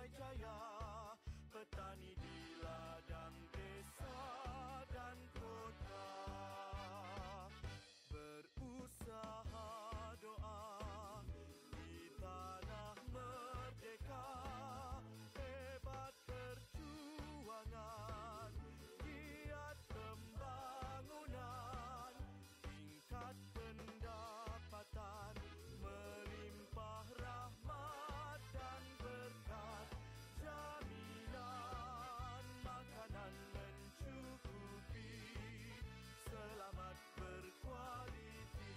menuai jaya, petani di ladang desa dan kota. Berusaha doa di tanah merdeka, hebat perjuangan, giat pembangunan, tingkat pendapatan melimpah rahmat dan berkat, jaminan makanan mencukupi, selamat berkualiti.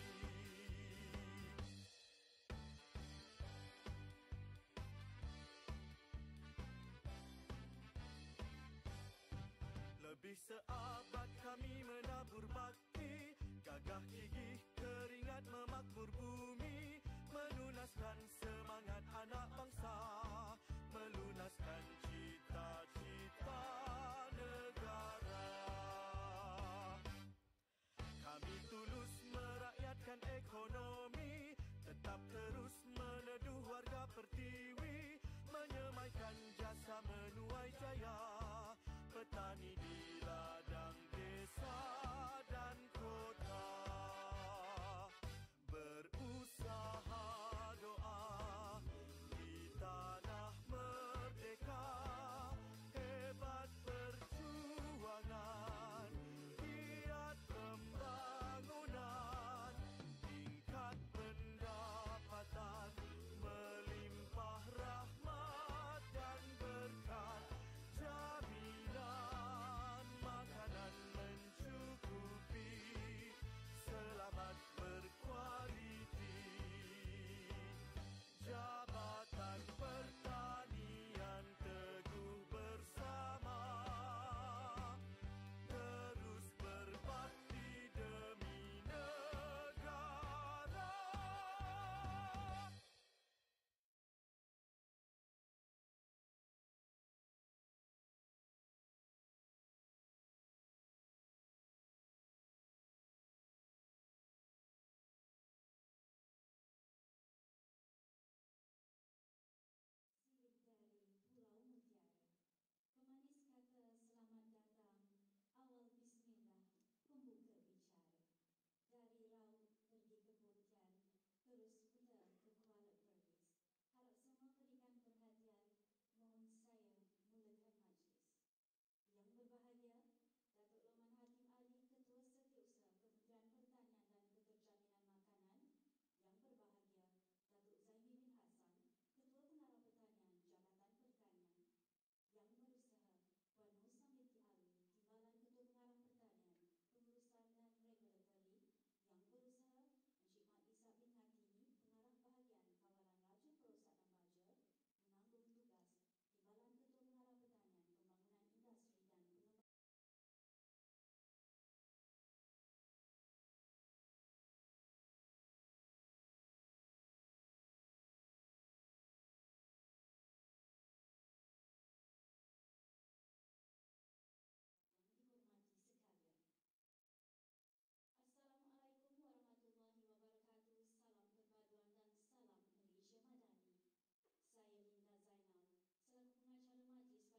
Lebih seabad kami menabur bakti, gagah gigih keringat memakmur bumi, menunaskan semangat anak bangsa, melunaskan cita-cita negara. Kami tulus merakyatkan ekonomi, tetap terus meneduh warga Pertiwi, menyemaikan jasa menuai jaya, petani di ladang desa dan kota. Berusaha doa di tanah merdeka, hebat perjuangan, giat pembangunan, tingkat pendapatan melimpah rahmat dan berkat, jaminan makanan mencukupi, selamat berkualiti. Jabatan Pertanian teguh bersama, terus berbakti demi negara. Sirip dari Pulau Mutiara. Pemanis kata selamat datang, awal bismillah, pembuka bicara. Dari Raut pergi ke Pontian, terus putar ke Kuala Perlis. Harap semua berikan perhatian, mohon saya mulakan majlis. Yang berbahagia, Datuk Loman Hakim Ali, Ketua Setiausaha Kementerian Pertanian dan Keterjaminan Makanan. Yang berbahagia, Datuk Zaini bin Hassan, Ketua Pengarah Pertanian Jabatan Pertanian. Yang berusaha, Puan Nur Samiti Ali, Timbalan Ketua Pengarah Pertanian, Pengurusan dan Regulatory. Yang berusaha, Encik Mat Isa bin Ngatini, Pengarah Bahagian Kawalan Raja Perosak dan Baja, menanggung tugas Timbalan Ketua Pengarah Pertanian, Pembangunan Industri dan Pengembangan. Yang dihormati sekalian. Assalamualaikum warahmatullahi wabarakatuh. Salam perpaduan dan salam Malaysia Madani. Saya Linda Zainal, selaku pengacara majlis pada hari ini, mewakili urus dia program mengucapkan selamat datang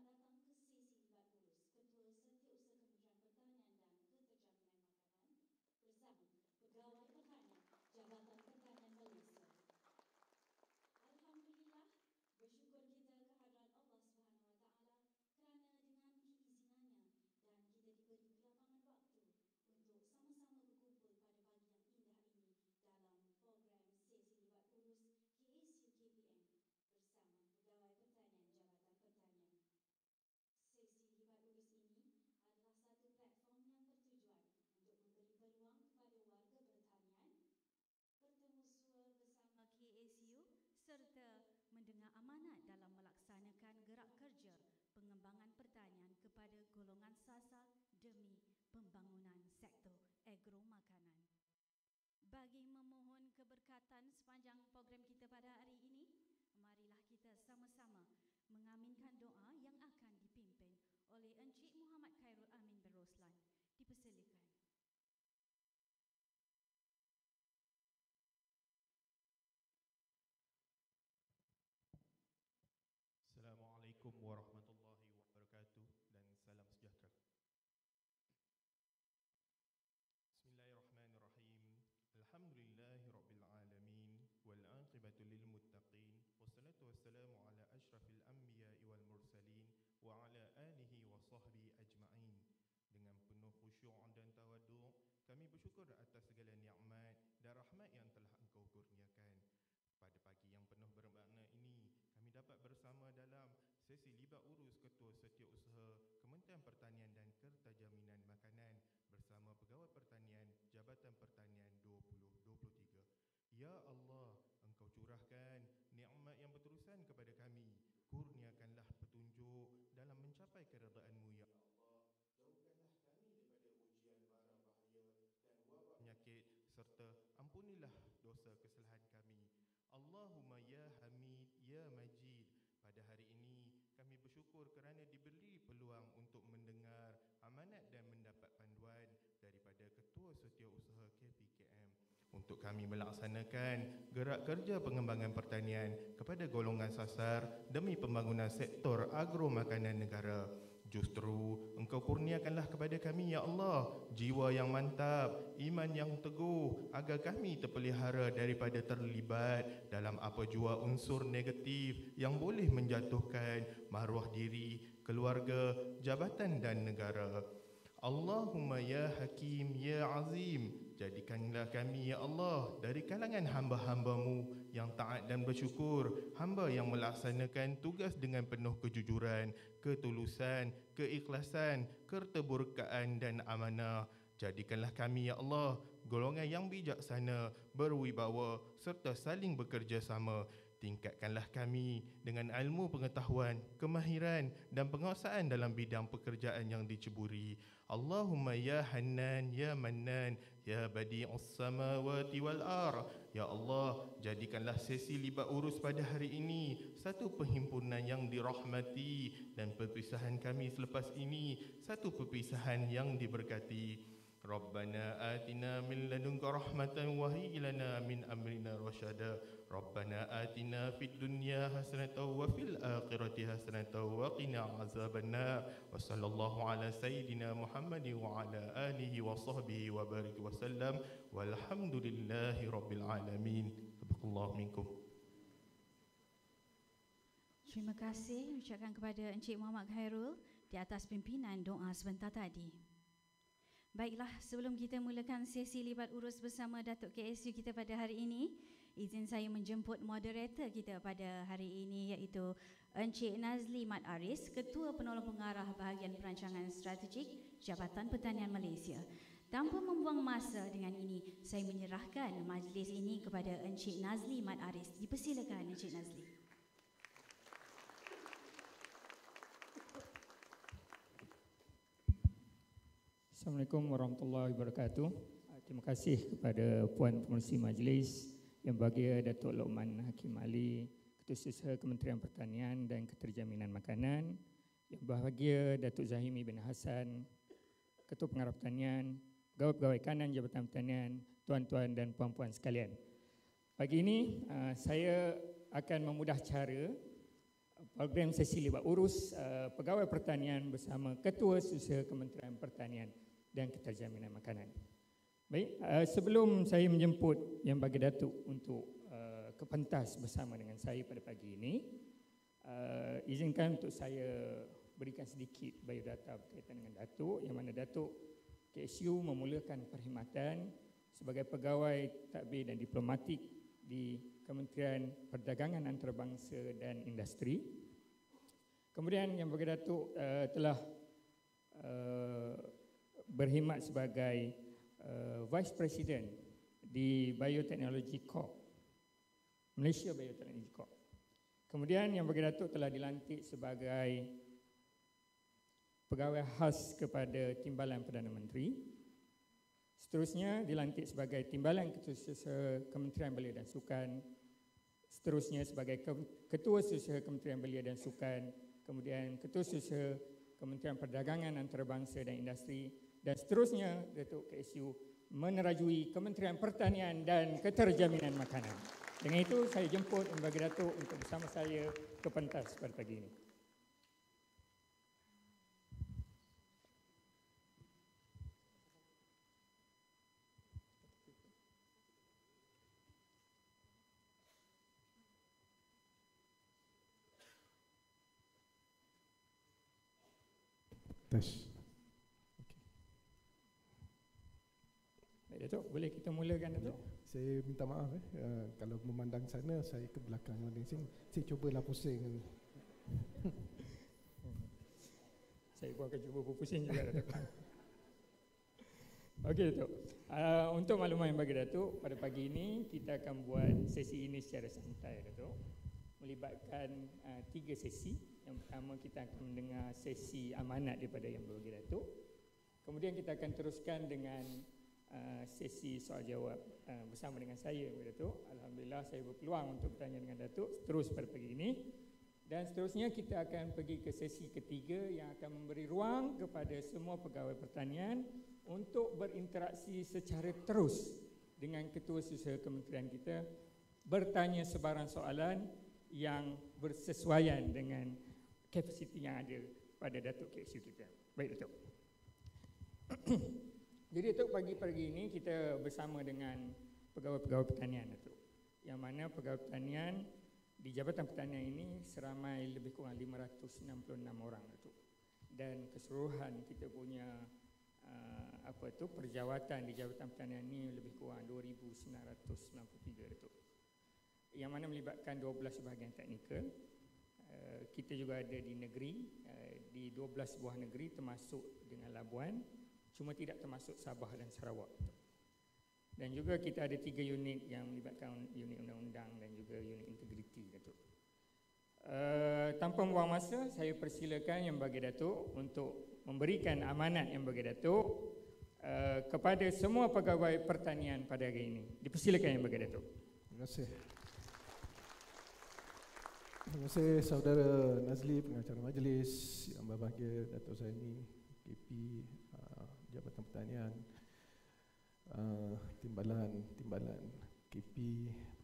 ke sesi libat urus Ketua Setiausaha Kementerian Pertanian dan Keterjaminan Makanan bersama Pegawai Pertanian Jabatan Pertanian Malaysia. Alhamdulillah, bersyukur kita kehadrat Allah Subhanahu Wa Taala kerana dengan keizinannya dan kita diberi kelapangan waktu untuk sama-sama berkumpul pada pagi yang indah ini dalam program sesi libat urus KSU KPM bersama Pegawai Pertanian Jabatan Pertanian. Sesi libat urus ini adalah satu platform yang bertujuan untuk memberi peluang kepada warga pertanian bertemu sua bersama KSU serta mendengar amanat dalam melaksanakan gerak kerja pengembangan pertanian kepada golongan sasar demi pembangunan sektor agro makanan. Bagi memohon keberkatan sepanjang program kita pada hari ini, marilah kita sama-sama mengaminkan doa yang akan dipimpin oleh Encik Muhammad Khairul Amin bin Roslan. Dipersilakan. wassalamu ala asyrafil anbiya'i wal mursalin wa ala alihi wa sahbihi ajma'in. Dengan penuh khusyuk dan tawaduk, kami bersyukur atas segala nikmat dan rahmat yang telah Engkau kurniakan. Pada pagi yang penuh bermakna ini, kami dapat bersama dalam sesi libat urus Ketua Setiausaha Kementerian Pertanian dan Kertajaminan Makanan bersama Pegawai Pertanian Jabatan Pertanian 2023. Ya Allah, Engkau curahkan nikmat yang berterusan kepada kami. Kurniakanlah petunjuk dalam mencapai keredaan-Mu, ya Allah. Jauhkanlah kami daripada ujian bara bahaya dan wabak penyakit, serta ampunilah dosa kesalahan kami. Allahumma ya Hamid, ya Majid. Pada hari ini, kami bersyukur kerana diberi peluang untuk mendengar amanat dan mendapat panduan daripada Ketua Setiausaha KPKM untuk kami melaksanakan gerak kerja pengembangan pertanian kepada golongan sasar demi pembangunan sektor agro makanan negara. Justru Engkau kurniakanlah kepada kami, ya Allah, jiwa yang mantap, iman yang teguh, agar kami terpelihara daripada terlibat dalam apa jua unsur negatif yang boleh menjatuhkan maruah diri, keluarga, jabatan dan negara. Allahumma ya Hakim, ya Azim, jadikanlah kami, ya Allah, dari kalangan hamba-hamba-Mu yang taat dan bersyukur, hamba yang melaksanakan tugas dengan penuh kejujuran, ketulusan, keikhlasan, keterbukaan dan amanah. Jadikanlah kami, ya Allah, golongan yang bijaksana, berwibawa serta saling bekerjasama. Tingkatkanlah kami dengan ilmu pengetahuan, kemahiran dan penguasaan dalam bidang pekerjaan yang diceburi. Allahumma ya Hannan, ya Mannan, ya Badi'us samawati wal ar. Ya Allah, jadikanlah sesi libat urus pada hari ini satu perhimpunan yang dirahmati dan perpisahan kami selepas ini satu perpisahan yang diberkati. Rabbana atina min ladunka rahmatan wa hayyi lana min amrina rasyada. Rabbana atina fid dunya hasanatan wa fil akhirati hasanatan wa qina azabannar. Wa sallallahu ala sayyidina Muhammadin wa ala alihi wa sahbihi wa barik wa sallam. Walhamdulillahi rabbil alamin. Tabarakallahu minkum. Terima kasih ucapkan kepada Encik Muhammad Khairul di atas pimpinan doa sebentar tadi. Baiklah, sebelum kita mulakan sesi libat urus bersama Datuk KSU kita pada hari ini, izin saya menjemput moderator kita pada hari ini iaitu Encik Nazli Mat Aris, Ketua Penolong Pengarah Bahagian Perancangan Strategik Jabatan Pertanian Malaysia. Tanpa membuang masa, dengan ini saya menyerahkan majlis ini kepada Encik Nazli Mat Aris. Dipersilakan Encik Nazli. Assalamualaikum warahmatullahi wabarakatuh. Terima kasih kepada Puan Pengerusi Majlis Yang Berbahagia Datuk Lokman Hakim Ali, Ketua Setiausaha Kementerian Pertanian dan Keterjaminan Makanan, Yang Berbahagia Datuk Zahimi bin Hassan, Ketua Pengarah Pertanian, Pegawai-pegawai kanan Jabatan Pertanian, tuan-tuan dan puan-puan sekalian. Pagi ini saya akan memudah cara program sesi libat urus Pegawai Pertanian bersama Ketua Setiausaha Kementerian Pertanian dan Keterjaminan Makanan. Baik, sebelum saya menjemput Yang Bagi Datuk untuk ke pentas bersama dengan saya pada pagi ini, izinkan untuk saya berikan sedikit biodata berkaitan dengan Datuk, yang mana Datuk KSU memulakan perkhidmatan sebagai pegawai tadbir dan diplomatik di Kementerian Perdagangan Antarabangsa dan Industri. Kemudian Yang Bagi Datuk telah berkhidmat sebagai Vice President di Biotechnology Corp, Malaysia Biotechnology Corp. Kemudian Yang Bagi Datuk telah dilantik sebagai pegawai khas kepada Timbalan Perdana Menteri. Seterusnya dilantik sebagai Timbalan Ketua Setiausaha Kementerian Belia dan Sukan. Seterusnya sebagai Ketua Setiausaha Kementerian Belia dan Sukan. Kemudian Ketua Setiausaha Kementerian Perdagangan Antarabangsa dan Industri. Dan seterusnya Datuk KSU menerajui Kementerian Pertanian dan Keterjaminan Makanan. Dengan itu saya jemput Yang Bagi Datuk untuk bersama saya ke pentas pada pagi ini. Tes. Baik Datuk, boleh kita mulakan Datuk? Saya minta maaf kalau memandang sana, saya ke belakang memandang sini. Saya cubalah pusing. Saya pun akan cuba berpusing juga Datuk. Okey Datuk, untuk makluman yang bagi Datuk, pada pagi ini kita akan buat sesi ini secara santai Datuk, melibatkan 3 sesi. Yang pertama kita akan mendengar sesi amanat daripada Yang Berbahagia Datuk. Kemudian kita akan teruskan dengan sesi soal jawab bersama dengan saya Datuk. Alhamdulillah saya berpeluang untuk bertanya dengan Datuk terus pada pagi ini. Dan seterusnya kita akan pergi ke sesi ketiga yang akan memberi ruang kepada semua pegawai pertanian untuk berinteraksi secara terus dengan ketua setiausaha kementerian kita, bertanya sebarang soalan yang bersesuaian dengan kapasiti yang ada pada Datuk KXU kita. Baik Datuk. Jadi Datuk, pagi-pagi ini kita bersama dengan pegawai-pegawai pertanian Datuk, yang mana pegawai pertanian di Jabatan Pertanian ini seramai lebih kurang 566 orang Datuk. Dan keseluruhan kita punya perjawatan di Jabatan Pertanian ini lebih kurang 2,993 Datuk, yang mana melibatkan 12 bahagian teknikal. Kita juga ada di negeri, di 12 buah negeri termasuk dengan Labuan, cuma tidak termasuk Sabah dan Sarawak. Dan juga kita ada 3 unit yang melibatkan unit undang-undang dan juga unit integriti Datuk. Tanpa membuang masa, saya persilakan Yang Berbahagia Datuk untuk memberikan amanat Yang Berbahagia Datuk kepada semua pegawai pertanian pada hari ini. Dipersilakan Yang Berbahagia Datuk. Terima kasih. Terima kasih Saudara Nazli, pengacara majlis, Yang Berbahagia Datuk Zaini, KP Jabatan Pertanian, timbalan KP,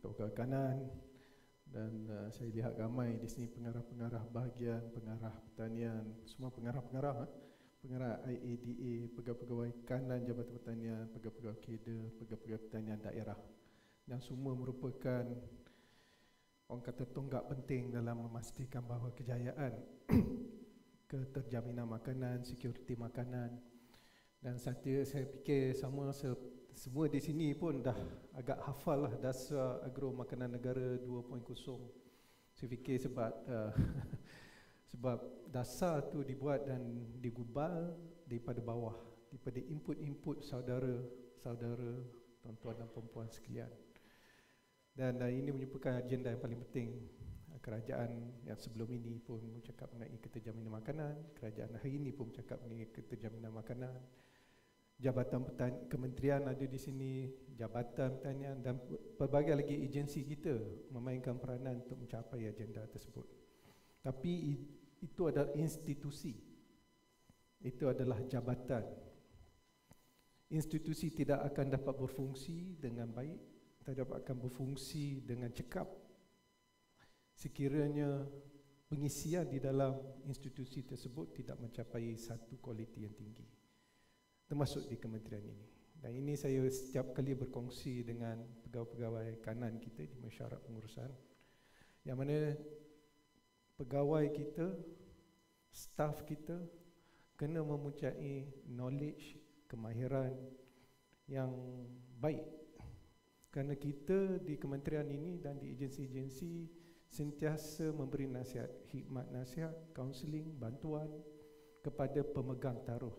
pegawai kanan, dan saya lihat ramai di sini pengarah-pengarah bahagian, pengarah pertanian, semua pengarah IADA, pegawai-pegawai kanan Jabatan Pertanian, pegawai-pegawai kader, pegawai-pegawai pertanian daerah, yang semua merupakan orang kata tonggak penting dalam memastikan bahawa kejayaan keterjaminan makanan, sekuriti makanan. Dan saya fikir semua di sini pun dah agak hafal lah dasar agro makanan negara 2.0. Saya fikir sebab dasar tu dibuat dan digubal daripada bawah, daripada input-input saudara-saudara, tuan-tuan dan puan-puan sekalian. Dan ini merupakan agenda yang paling penting. Kerajaan yang sebelum ini pun bercakap mengenai keterjaminan makanan, kerajaan hari ini pun bercakap mengenai keterjaminan makanan. Jabatan kementerian ada di sini, Jabatan Pertanian dan pelbagai lagi agensi kita memainkan peranan untuk mencapai agenda tersebut. Tapi itu adalah institusi, itu adalah jabatan. Institusi tidak akan dapat berfungsi dengan baik, tidak akan berfungsi dengan cekap sekiranya pengisian di dalam institusi tersebut tidak mencapai satu kualiti yang tinggi, termasuk di kementerian ini. Dan ini saya setiap kali berkongsi dengan pegawai-pegawai kanan kita di mesyuarat pengurusan, yang mana pegawai kita, staf kita kena mempunyai knowledge, kemahiran yang baik. Kerana kita di kementerian ini dan di agensi-agensi sentiasa memberi nasihat, khidmat nasihat, kaunseling, bantuan kepada pemegang taruh.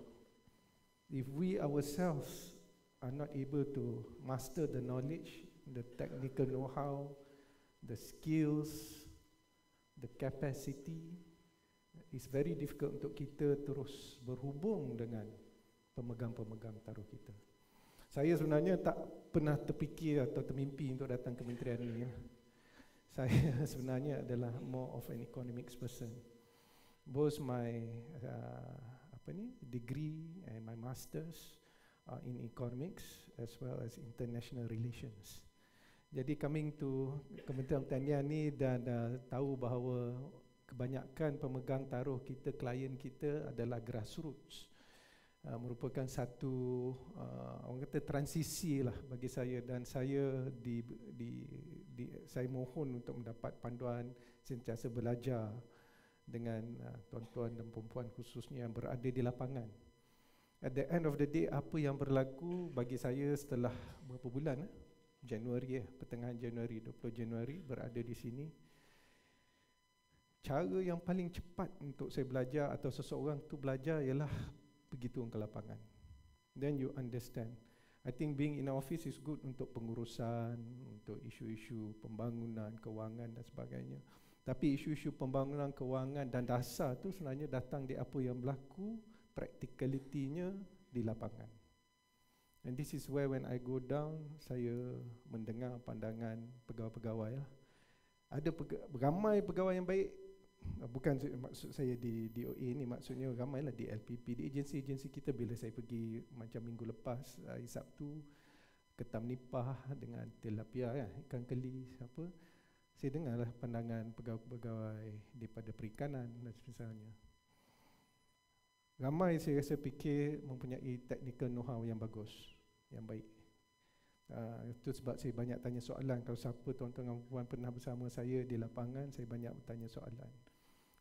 If we ourselves are not able to master the knowledge, the technical know-how, the skills, the capacity, it's very difficult untuk kita terus berhubung dengan pemegang-pemegang taruh kita. Saya sebenarnya tak pernah terfikir atau termimpi untuk datang ke kementerian ini. Saya sebenarnya adalah more of an economics person. Both my degree and my masters are in economics as well as international relations. Jadi coming to Kementerian Pertanian ni dan tahu bahawa kebanyakan pemegang taruh kita, klien kita adalah grassroots. Merupakan satu orang kata transisi lah bagi saya, dan saya saya mohon untuk mendapat panduan, sentiasa belajar dengan tuan-tuan dan perempuan khususnya yang berada di lapangan. At the end of the day, apa yang berlaku bagi saya setelah berapa bulan, Januari, pertengahan Januari, 20 Januari berada di sini, cara yang paling cepat untuk saya belajar atau seseorang tu belajar ialah pergi turun ke lapangan. Then you understand. I think being in office is good untuk pengurusan, untuk isu-isu pembangunan, kewangan dan sebagainya. Tapi isu-isu pembangunan, kewangan dan dasar tu sebenarnya datang di apa yang berlaku, practicality-nya di lapangan. And this is where when I go down, saya mendengar pandangan pegawai-pegawai lah. Ada ramai pegawai yang baik. Bukan maksud saya di DOA ni, maksudnya ramailah di LPP, di agensi-agensi kita. Bila saya pergi macam minggu lepas, hari Sabtu, ke Tamnipah dengan tilapia, ikan keli, apa, saya dengarlah pandangan pegawai-pegawai daripada perikanan dan sebagainya. Ramai saya rasa fikir mempunyai technical know-how yang bagus, yang baik. Itu sebab saya banyak tanya soalan. Kalau siapa tuan-tuan dan puan pernah bersama saya di lapangan, saya banyak bertanya soalan.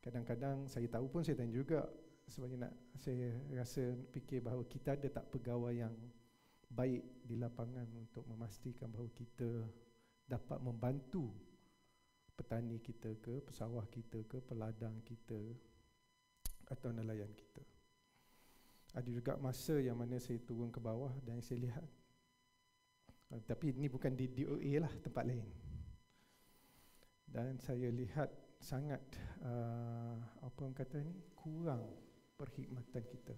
Kadang-kadang saya tahu pun saya tanya juga, sebabnya saya rasa fikir bahawa kita ada tak pegawai yang baik di lapangan untuk memastikan bahawa kita dapat membantu petani kita ke, pesawah kita ke, peladang kita atau nelayan kita. Ada juga masa yang mana saya turun ke bawah dan saya lihat, tapi ini bukan di DOA lah, tempat lain. Dan saya lihat sangat apa orang kata ni, kurang perkhidmatan kita.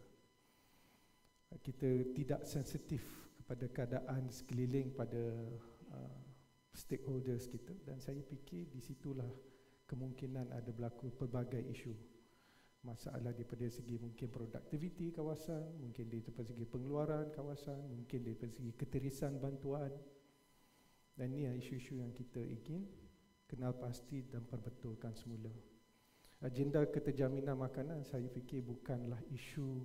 Kita tidak sensitif kepada keadaan sekeliling, pada stakeholders kita. Dan saya fikir di situlah kemungkinan ada berlaku pelbagai isu. Masalah daripada segi mungkin produktiviti kawasan, mungkin daripada segi pengeluaran kawasan, mungkin daripada segi keterisan bantuan. Dan ini isu-isu yang kita ingin kenal pasti dan perbetulkan semula. Agenda keterjaminan makanan saya fikir bukanlah isu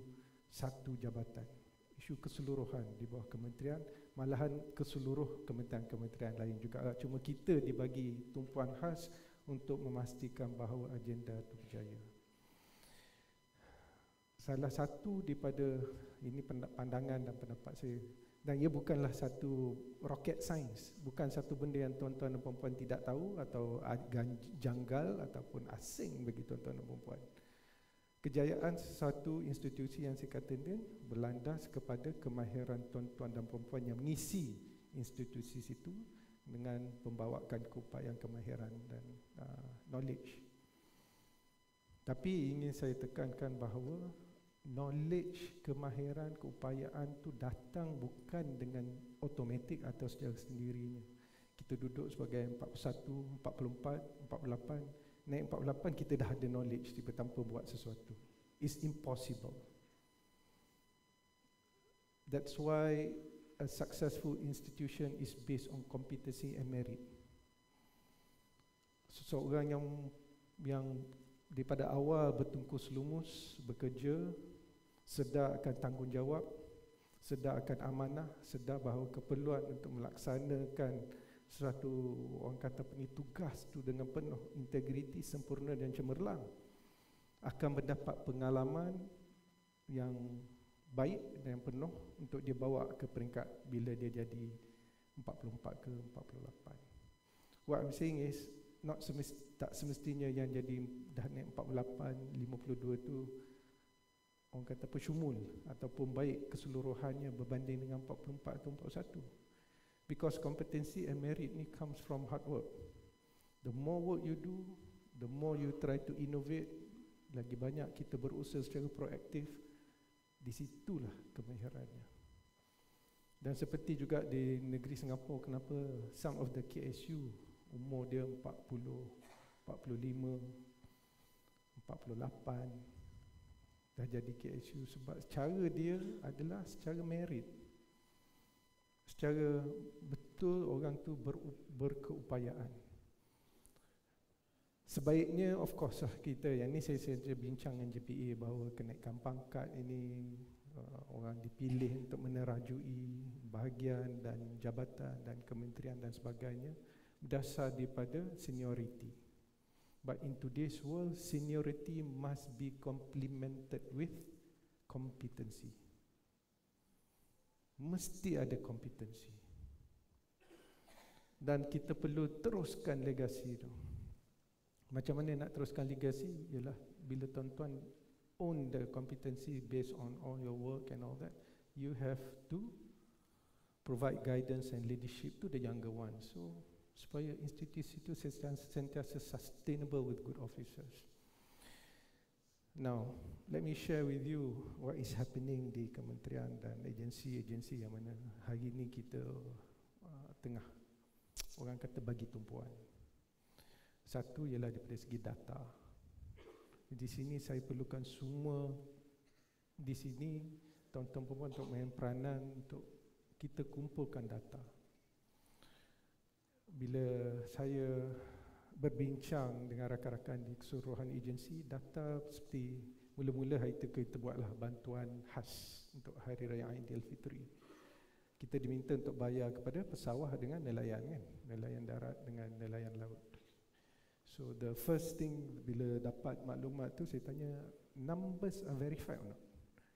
satu jabatan, isu keseluruhan di bawah kementerian, malahan keseluruh kementerian-kementerian lain juga. Cuma kita dibagi tumpuan khas untuk memastikan bahawa agenda itu berjaya. Salah satu daripada ini pandangan dan pendapat saya, dan ia bukanlah satu rocket science, bukan satu benda yang tuan-tuan dan perempuan tidak tahu atau janggal ataupun asing bagi tuan-tuan dan perempuan. Kejayaan sesuatu institusi yang saya katakan berlandas kepada kemahiran tuan-tuan dan perempuan yang mengisi institusi situ dengan pembawakan keupayaan kemahiran dan knowledge. Tapi ingin saya tekankan bahawa knowledge, kemahiran, keupayaan tu datang bukan dengan automatik atau secara sendirinya. Kita duduk sebagai 41, 44, 48, naik 48 kita dah ada knowledge tiba tanpa buat sesuatu. It's impossible. That's why a successful institution is based on competency and merit. Seseorang yang daripada awal bertungkus lumus, bekerja, sedar akan tanggungjawab, sedar akan amanah, sedar bahawa keperluan untuk melaksanakan suatu orang kata tugas tu dengan penuh integriti, sempurna dan cemerlang, akan mendapat pengalaman yang baik dan penuh untuk dia bawa ke peringkat bila dia jadi 44 ke 48. What I'm saying is tak semestinya yang jadi dah naik 48, 52 tu orang kata pesyumul ataupun baik keseluruhannya berbanding dengan 44 atau 41. Because competency and merit ni comes from hard work. The more work you do, the more you try to innovate, lagi banyak kita berusaha secara proaktif, di situlah kemahirannya. Dan seperti juga di negeri Singapura, kenapa some of the KSU umur dia 40, 45, 48 dah jadi KSU, sebab cara dia adalah secara merit. Secara betul orang tu berkeupayaan. Sebaiknya of course lah kita, yang ni saya bincang dengan JPA bahawa kenaikan pangkat ini orang dipilih untuk menerajui bahagian dan jabatan dan kementerian dan sebagainya berdasar daripada senioriti. But in today's world, seniority must be complemented with competency. Mesti ada kompetensi. Dan kita perlu teruskan legasi itu. Macam mana nak teruskan legasi? Ialah bila tuan-tuan own the competency based on all your work and all that, you have to provide guidance and leadership to the younger ones. So supaya institusi itu sentiasa sustainable with good officers. Now, let me share with you what is happening di kementerian dan agensi-agensi yang mana hari ini kita tengah, orang kata, bagi tumpuan. Satu ialah daripada segi data. Di sini saya perlukan semua di sini tuan-tuan perempuan untuk main peranan untuk kita kumpulkan data. Bila saya berbincang dengan rakan-rakan di keseluruhan agensi, data seperti mula-mula hari itu kita buatlah bantuan khas untuk Hari Raya Aidilfitri. Kita diminta untuk bayar kepada pesawah dengan nelayan, kan? Nelayan darat dengan nelayan laut. So the first thing bila dapat maklumat tu, saya tanya, numbers are verified or not?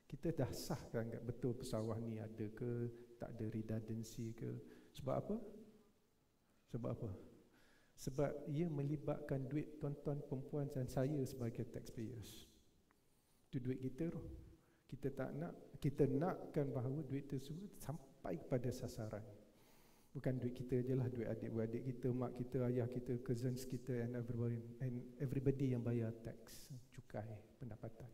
Kita dah sahkan tak betul pesawah ni ada ke, tak ada redundancy ke? Sebab apa? Sebab apa? Sebab ia melibatkan duit tuan-tuan perempuan dan saya sebagai taxpayers. Itu duit kita tu. Kita nakkan bahawa duit tersebut sampai kepada sasaran. Bukan duit kita je lah, duit adik-beradik kita, mak kita, ayah kita, cousins kita, and everybody yang bayar tax, cukai, pendapatan.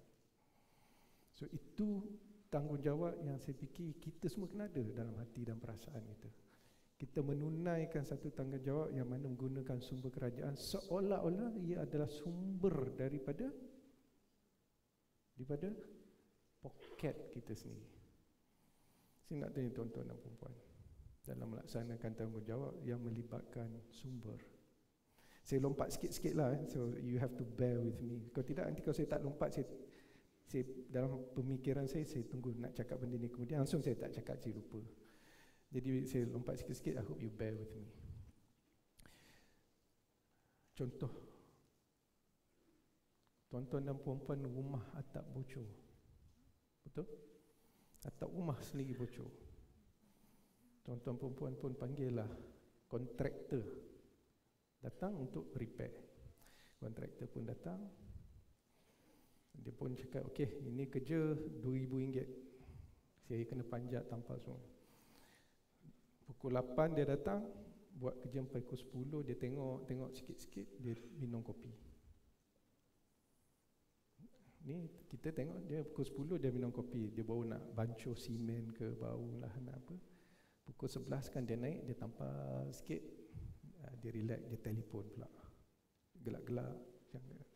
So itu tanggungjawab yang saya fikir kita semua kena ada dalam hati dan perasaan kita. Kita menunaikan satu tanggungjawab yang mana menggunakan sumber kerajaan seolah-olah ia adalah sumber daripada poket kita sendiri. Saya nak tanya tuan-tuan dan puan-puan, dalam melaksanakan tanggungjawab yang melibatkan sumber. Saya lompat sikit-sikit lah, so you have to bear with me. Kalau tidak, nanti kalau saya tak lompat, saya dalam pemikiran saya tunggu nak cakap benda ni, kemudian langsung saya tak cakap, saya lupa. Jadi saya lompat sikit-sikit, I hope you bear with me. Contoh, tuan-tuan dan puan-puan, rumah atap bocor. Betul? Atap rumah sendiri bocor. Tuan-tuan perempuan pun panggillah kontraktor datang untuk repair. Kontraktor pun datang. Dia pun cakap, okey, ini kerja RM2,000. Saya kena panjat tampal semua. Pukul 8 dia datang, buat kerja sampai pukul 10, dia tengok sikit-sikit, dia minum kopi. Ni kita tengok dia pukul 10 dia minum kopi, dia baru nak bancuh simen ke, baru lah nak apa. Pukul 11 kan dia naik, dia tampal sikit, dia relax, dia telefon pula. Gelak-gelak,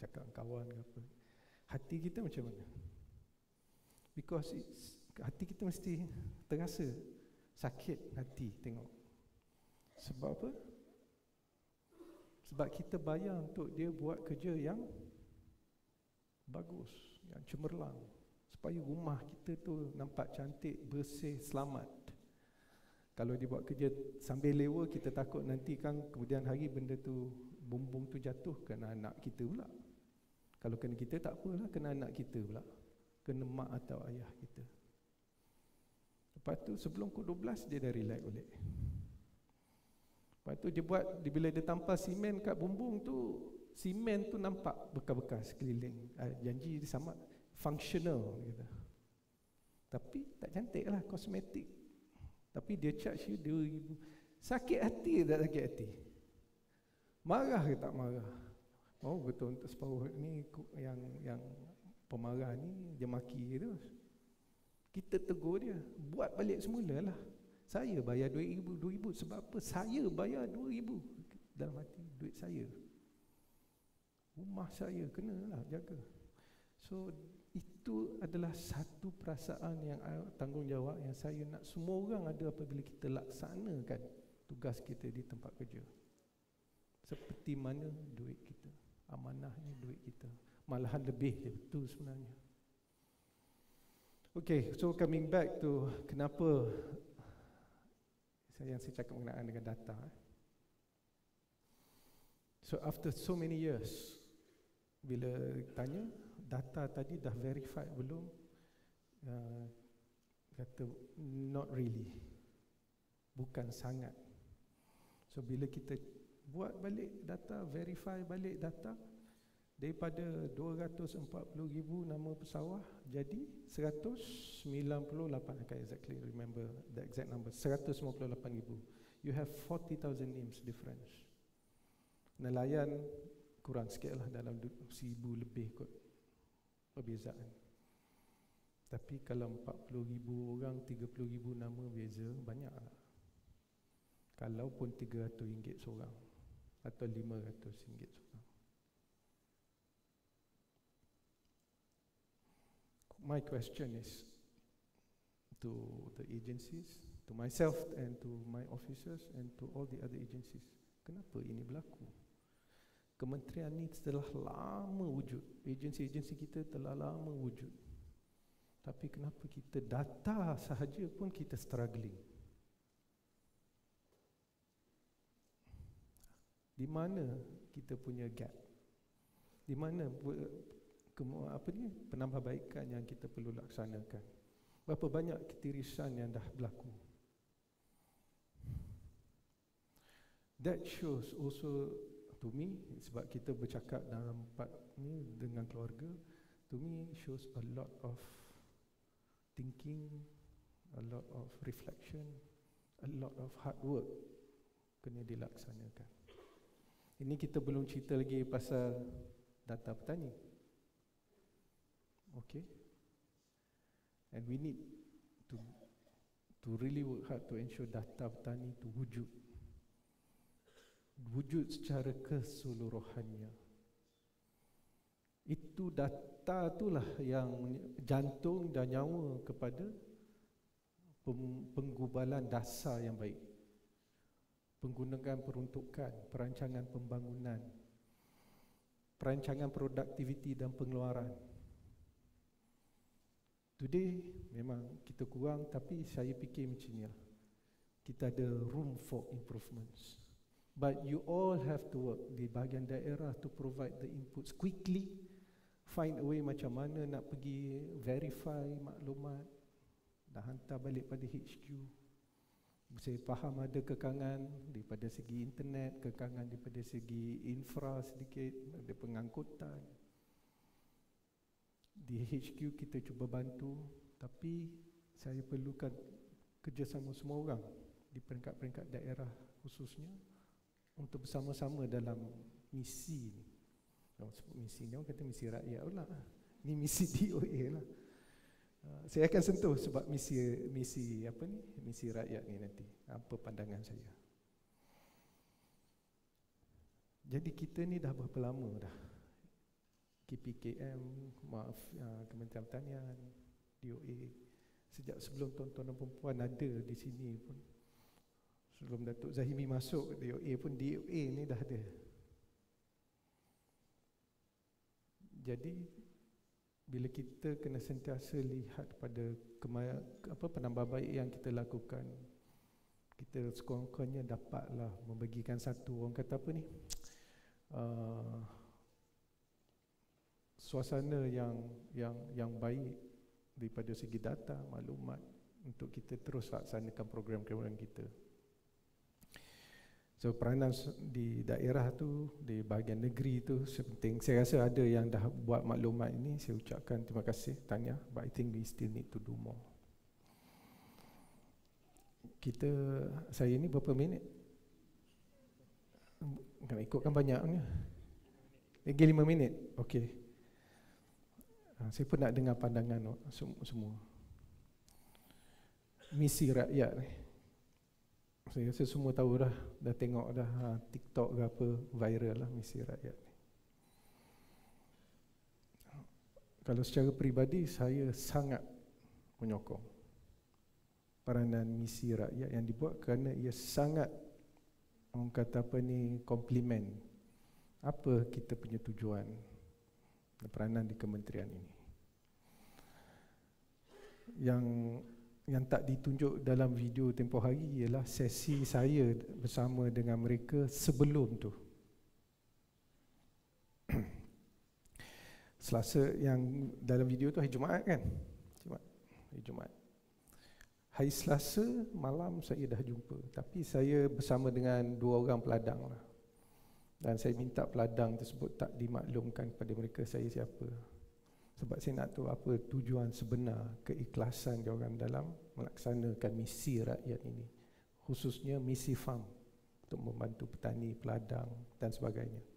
cakap kawan ke apa. Hati kita macam mana? Because hati kita mesti terasa sakit hati tengok. Sebab apa? Sebab kita bayar untuk dia buat kerja yang bagus, yang cemerlang, supaya rumah kita tu nampak cantik, bersih, selamat. Kalau dia buat kerja sambil lewa, kita takut nanti kan kemudian hari benda tu, bumbung tu jatuh kena anak kita pula. Kalau kena kita tak apalah, kena anak kita pula, kena mak atau ayah kita. Lepas tu sebelum pukul 12 dia dah relax balik. Lepas tu dia buat, bila dia tampal simen kat bumbung tu, simen tu nampak bekas-bekas keliling. Janji dia sama functional gitu. Tapi tak cantik lah, kosmetik. Tapi dia charge you RM2,000. Sakit hati tak sakit hati? Marah ke tak marah? Oh betul, untuk separuh ni yang pemarah ni dia maki terus. Kita tegur dia, buat balik semula lah. Saya bayar RM2,000 sebab apa? Saya bayar RM2,000 dalam hati, duit saya. Rumah saya kenalah jaga. So itu adalah satu perasaan yang tanggungjawab yang saya nak semua orang ada apabila kita laksanakan tugas kita di tempat kerja. Seperti mana duit kita, amanahnya duit kita, malahan lebih dia betul sebenarnya. Okay, so coming back to kenapa saya cakap mengenai dengan data. So after so many years, bila tanya data tadi dah verified belum, kata not really, bukan sangat. So bila kita buat balik data, verify balik data, daripada 240,000 nama pesawah jadi 198, I can't exactly remember the exact number, 198,000. You have 40,000 names difference. Nelayan kurang sikit lah, dalam 1,000 lebih kot perbezaan. Tapi kalau 40,000 orang, 30,000 nama beza, banyak lah. Kalaupun RM300 seorang atau RM500 seorang. My question is to the agencies, to myself and to my officers and to all the other agencies. Kenapa ini berlaku? Kementerian ni telah lama wujud, agensi-agensi kita telah lama wujud. Tapi kenapa kita data sahaja pun kita struggling? Di mana kita punya gap? Di mana penambahbaikan yang kita perlu laksanakan? Berapa banyak ketirisan yang dah berlaku? That shows also to me, sebab kita bercakap dalam part ni dengan keluarga, to me shows a lot of thinking, a lot of reflection, a lot of hard work kena dilaksanakan. Ini kita belum cerita lagi pasal data petani. Okay? And we need to really work hard to ensure data petani itu wujud secara keseluruhannya. Itu data itulah yang jantung dan nyawa kepada penggubalan dasar yang baik, penggunaan peruntukan, perancangan pembangunan, perancangan produktiviti dan pengeluaran. Today memang kita kurang, tapi saya fikir macam ni lah, kita ada room for improvements. But you all have to work di bahagian daerah to provide the inputs quickly, find a way macam mana nak pergi verify maklumat, dah hantar balik pada HQ. Saya faham ada kekangan daripada segi internet, kekangan daripada segi infra sedikit, ada pengangkutan. Di HQ kita cuba bantu, tapi saya perlukan kerjasama semua orang di peringkat-peringkat daerah khususnya untuk bersama-sama dalam misi ni. Misi ni orang kata misi rakyat pula. Ni misi DOA lah. Saya akan sentuh sebab misi apa ni? Misi rakyat ni nanti. Apa pandangan saya? Jadi kita ni dah berapa lama dah? KPKM, Kementerian Pertanian, DOA, sejak sebelum Tuan-tuan dan Perempuan ada di sini pun, sebelum Datuk Zahimi masuk DOA pun, DOA ni dah ada. Jadi bila kita kena sentiasa lihat pada penambahbaik yang kita lakukan, kita sekurang-kurangnya dapatlah membagikan satu, orang kata apa ni, suasana yang baik daripada segi data, maklumat, untuk kita terus laksanakan program-program kita. So peranan di daerah tu, di bahagian negeri tu sepenting. Saya rasa ada yang dah buat maklumat ini, saya ucapkan terima kasih, tahniah, but I think we still need to do more. Saya ini berapa minit? Kena ikutkan banyaknya. Lagi 5 minit? Okey. Saya pun nak dengar pandangan semua. Misi rakyat ni, saya rasa semua tahu dah tengok dah TikTok ke apa, viral lah misi rakyat ni. Kalau secara peribadi saya sangat menyokong peranan misi rakyat yang dibuat, kerana ia sangat, orang kata apa ni, komplimen apa kita punya tujuan peranan di kementerian ini. Yang tak ditunjuk dalam video tempoh hari ialah sesi saya bersama dengan mereka sebelum tu. Selasa yang dalam video tu hari Jumaat kan? Hari Jumaat. Hari Selasa malam saya dah jumpa, tapi saya bersama dengan 2 orang peladang lah. Dan saya minta peladang tersebut tak dimaklumkan kepada mereka saya siapa. Sebab saya nak tahu apa tujuan sebenar, keikhlasan diorang dalam melaksanakan misi rakyat ini. Khususnya misi farm untuk membantu petani, peladang dan sebagainya.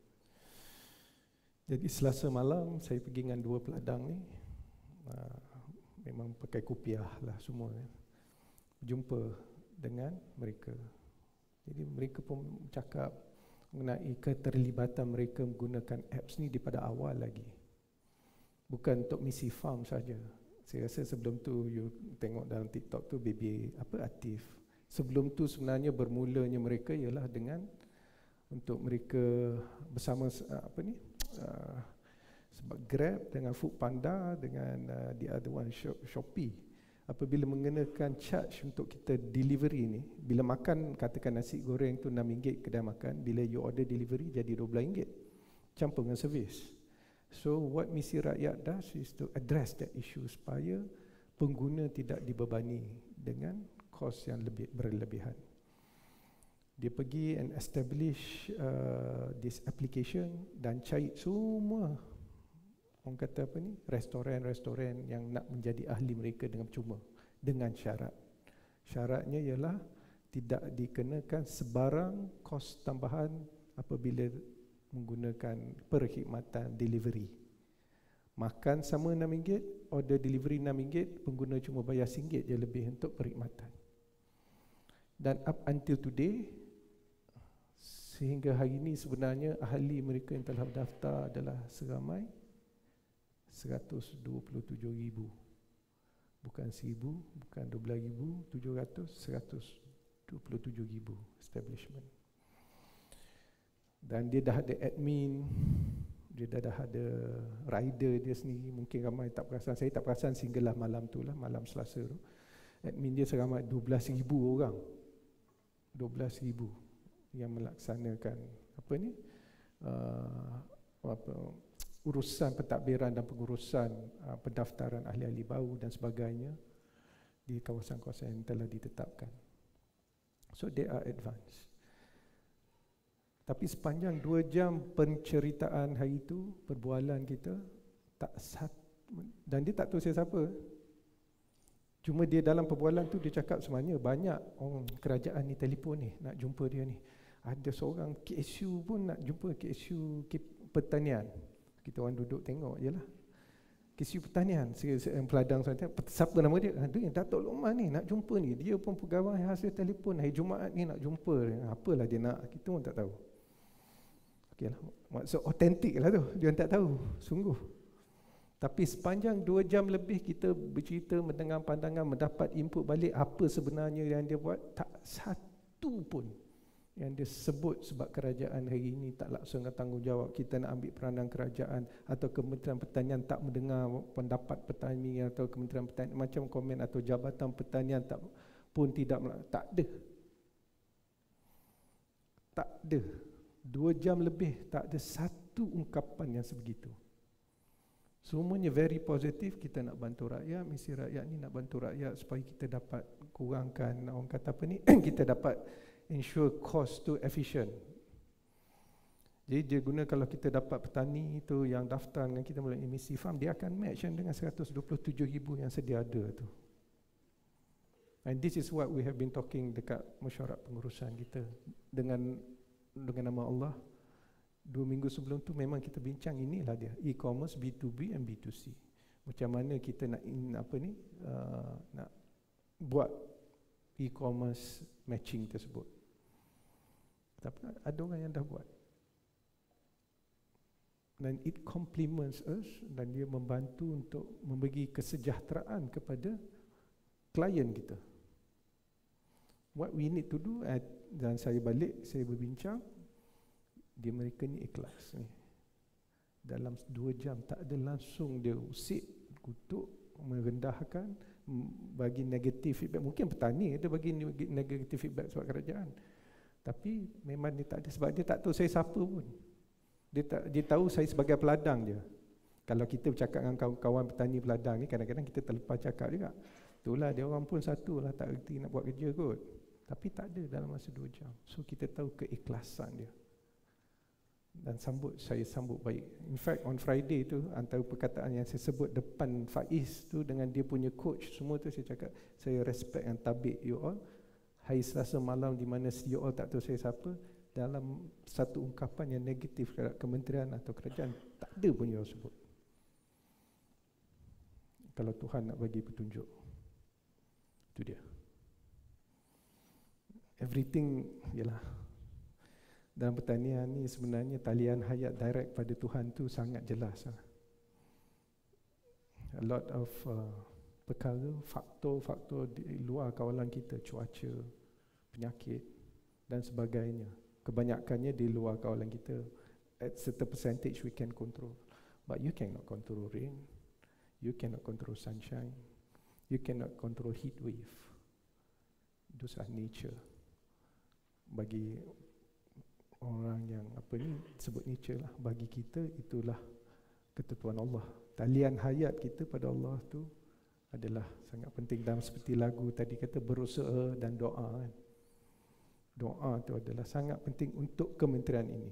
Jadi Selasa malam saya pergi dengan 2 peladang ni, memang pakai kopiah lah semua ya. Jumpa dengan mereka. Jadi mereka pun cakap mengenai keterlibatan mereka menggunakan apps ni daripada awal lagi. Bukan untuk misi farm saja. Saya rasa sebelum tu you tengok dalam TikTok tu baby aktif. Sebelum tu sebenarnya bermulanya mereka ialah dengan untuk mereka bersama sebab Grab dengan Foodpanda dengan the other one Shopee, apabila mengenakan charge untuk kita delivery ni, bila makan katakan nasi goreng tu RM6 kedai makan, bila you order delivery jadi RM12 campur dengan servis. So what misi rakyat does is to address that issue supaya pengguna tidak dibebani dengan kos yang lebih berlebihan. Dia pergi and establish this application dan cari semua orang kata apa ni, restoran-restoran yang nak menjadi ahli mereka dengan cuma, dengan syarat. Syaratnya ialah tidak dikenakan sebarang kos tambahan apabila menggunakan perkhidmatan delivery. Makan sama RM6, order delivery RM6, pengguna cuma bayar RM1 je lebih untuk perkhidmatan. Dan up until today, sehingga hari ini sebenarnya ahli mereka yang telah berdaftar adalah seramai 127,000. Bukan 1,000, bukan 12,700, 127,000 establishment. Dan dia dah ada admin, dia dah ada rider dia sendiri. Mungkin ramai tak perasan, saya tak perasan sehinggalah malam tu lah, malam Selasa tu. Admin dia seramai 12,000 orang. 12,000 yang melaksanakan urusan pentadbiran dan pengurusan pendaftaran ahli-ahli baru dan sebagainya di kawasan-kawasan yang telah ditetapkan. So they are advanced. Tapi sepanjang 2 jam penceritaan hari itu, perbualan kita dan dia tak tahu saya siapa. Cuma dia dalam perbualan tu dia cakap sebenarnya banyak orang kerajaan ni telefon ni nak jumpa dia ni. Ada seorang KSU pun nak jumpa, KSU Pertanian. Kita orang duduk tengok je lah. KSU Pertanian, peladang saya, siapa nama dia? Dia Datuk Lokman ni nak jumpa ni. Dia pun pegawai hasil telefon hari Jumaat ni nak jumpa. Apalah dia nak, kita pun tak tahu. Okey lah, maksud otentik lah tu, dia tak tahu, sungguh. Tapi sepanjang 2 jam lebih kita bercerita, mendengar pandangan, mendapat input balik apa sebenarnya yang dia buat, tak satu pun yang dia sebut sebab kerajaan hari ini tak laksanakan tanggungjawab, kita nak ambil peranan kerajaan atau Kementerian Pertanian tak mendengar pendapat petani atau Kementerian Pertanian macam komen atau Jabatan Pertanian pun tidak ada. Tak ada. 2 jam lebih tak ada satu ungkapan yang sebegitu. Semuanya very positif. Kita nak bantu rakyat, misi rakyat ni nak bantu rakyat supaya kita dapat kurangkan, orang kata apa ni, kita dapat ensure cost to efficient. Jadi dia guna, kalau kita dapat petani itu yang daftar dengan kita melalui misi farm, dia akan match dengan 127,000 yang sedia ada tu. And this is what we have been talking dekat mesyuarat pengurusan kita dengan nama Allah. 2 minggu sebelum tu memang kita bincang inilah dia, e-commerce B2B and B2C. Macam mana kita nak nak buat e-commerce matching tersebut. Tapi ada orang yang dah buat. Dan it complements us dan dia membantu untuk memberi kesejahteraan kepada klien kita. What we need to do, dan saya berbincang, dia mereka ni ikhlas ni. Dalam 2 jam tak ada langsung dia usik, kutuk, merendahkan, bagi negatif feedback. Mungkin petani ada bagi negatif feedback sebab kerajaan. Tapi memang dia tak ada, sebab dia tak tahu saya siapa pun. Dia tahu saya sebagai peladang je. Kalau kita bercakap dengan kawan-kawan petani peladang ni, kadang-kadang kita terlepas cakap juga. Itulah dia orang pun satu lah, tak reti nak buat kerja kot. Tapi tak ada dalam masa 2 jam. So kita tahu keikhlasan dia. Dan saya sambut baik. In fact on Friday tu, antara perkataan yang saya sebut depan Faiz tu dengan dia punya coach, semua tu saya cakap, saya respect and tabik you all. Hari Selasa malam di mana you all tak tahu saya siapa, dalam satu ungkapan yang negatif terhadap kementerian atau kerajaan, tak ada pun you all sebut. Kalau Tuhan nak bagi petunjuk, itu dia. Everything, yalah, dalam pertanian ni sebenarnya talian hayat direct pada Tuhan tu sangat jelas. A lot of perkara, faktor-faktor di luar kawalan kita, cuaca, penyakit dan sebagainya, kebanyakannya di luar kawalan kita. At certain percentage we can control, but you cannot control rain, you cannot control sunshine, you cannot control heat wave. Those are nature. Bagi orang yang sebut nature lah, bagi kita itulah ketentuan Allah. Talian hayat kita pada Allah tu adalah sangat penting. Dan seperti lagu tadi kata, berusaha dan doa kan. Doa tu adalah sangat penting untuk kementerian ini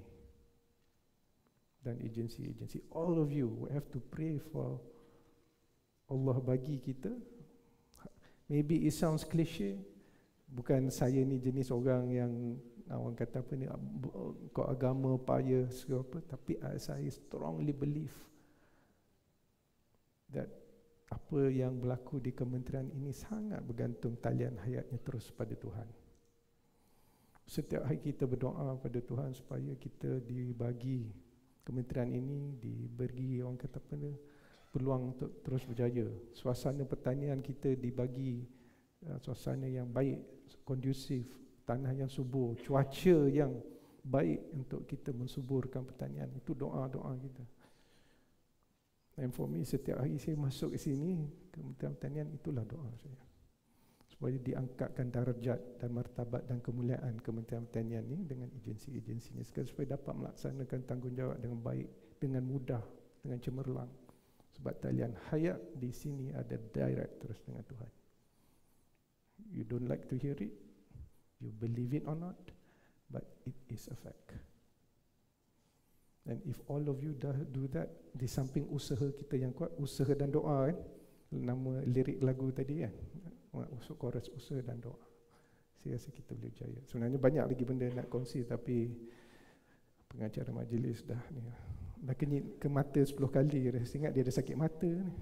dan agensi-agensi. All of you have to pray for Allah bagi kita. Maybe it sounds cliche. Bukan saya ni jenis orang yang orang kata apa ni, kau agama payah segala apa, tapi saya strongly believe that apa yang berlaku di kementerian ini sangat bergantung talian hayatnya terus pada Tuhan. Setiap hari kita berdoa pada Tuhan supaya kita dibagi kementerian ini, diberi orang kata apa ni, peluang untuk terus berjaya. Suasana pertanian kita dibagi suasana yang baik, kondusif, tanah yang subur, cuaca yang baik untuk kita mensuburkan pertanian. Itu doa-doa kita. And for me, setiap hari saya masuk ke sini, Kementerian Pertanian, itulah doa saya. Supaya diangkatkan darjat dan martabat dan kemuliaan Kementerian Pertanian ini dengan agensi-agensinya sekali, supaya dapat melaksanakan tanggungjawab dengan baik, dengan mudah, dengan cemerlang. Sebab talian hayat di sini ada direct terus dengan Tuhan. You don't like to hear it, you believe it or not, but it is a fact. And if all of you do that, di samping usaha kita yang kuat, usaha dan doa kan, nama lirik lagu tadi kan, chorus usaha dan doa, saya rasa kita boleh jaya. Sebenarnya banyak lagi benda nak kongsi, tapi pengacara majlis dah kenyit ke mata 10 kali, saya ingat dia ada sakit mata ni.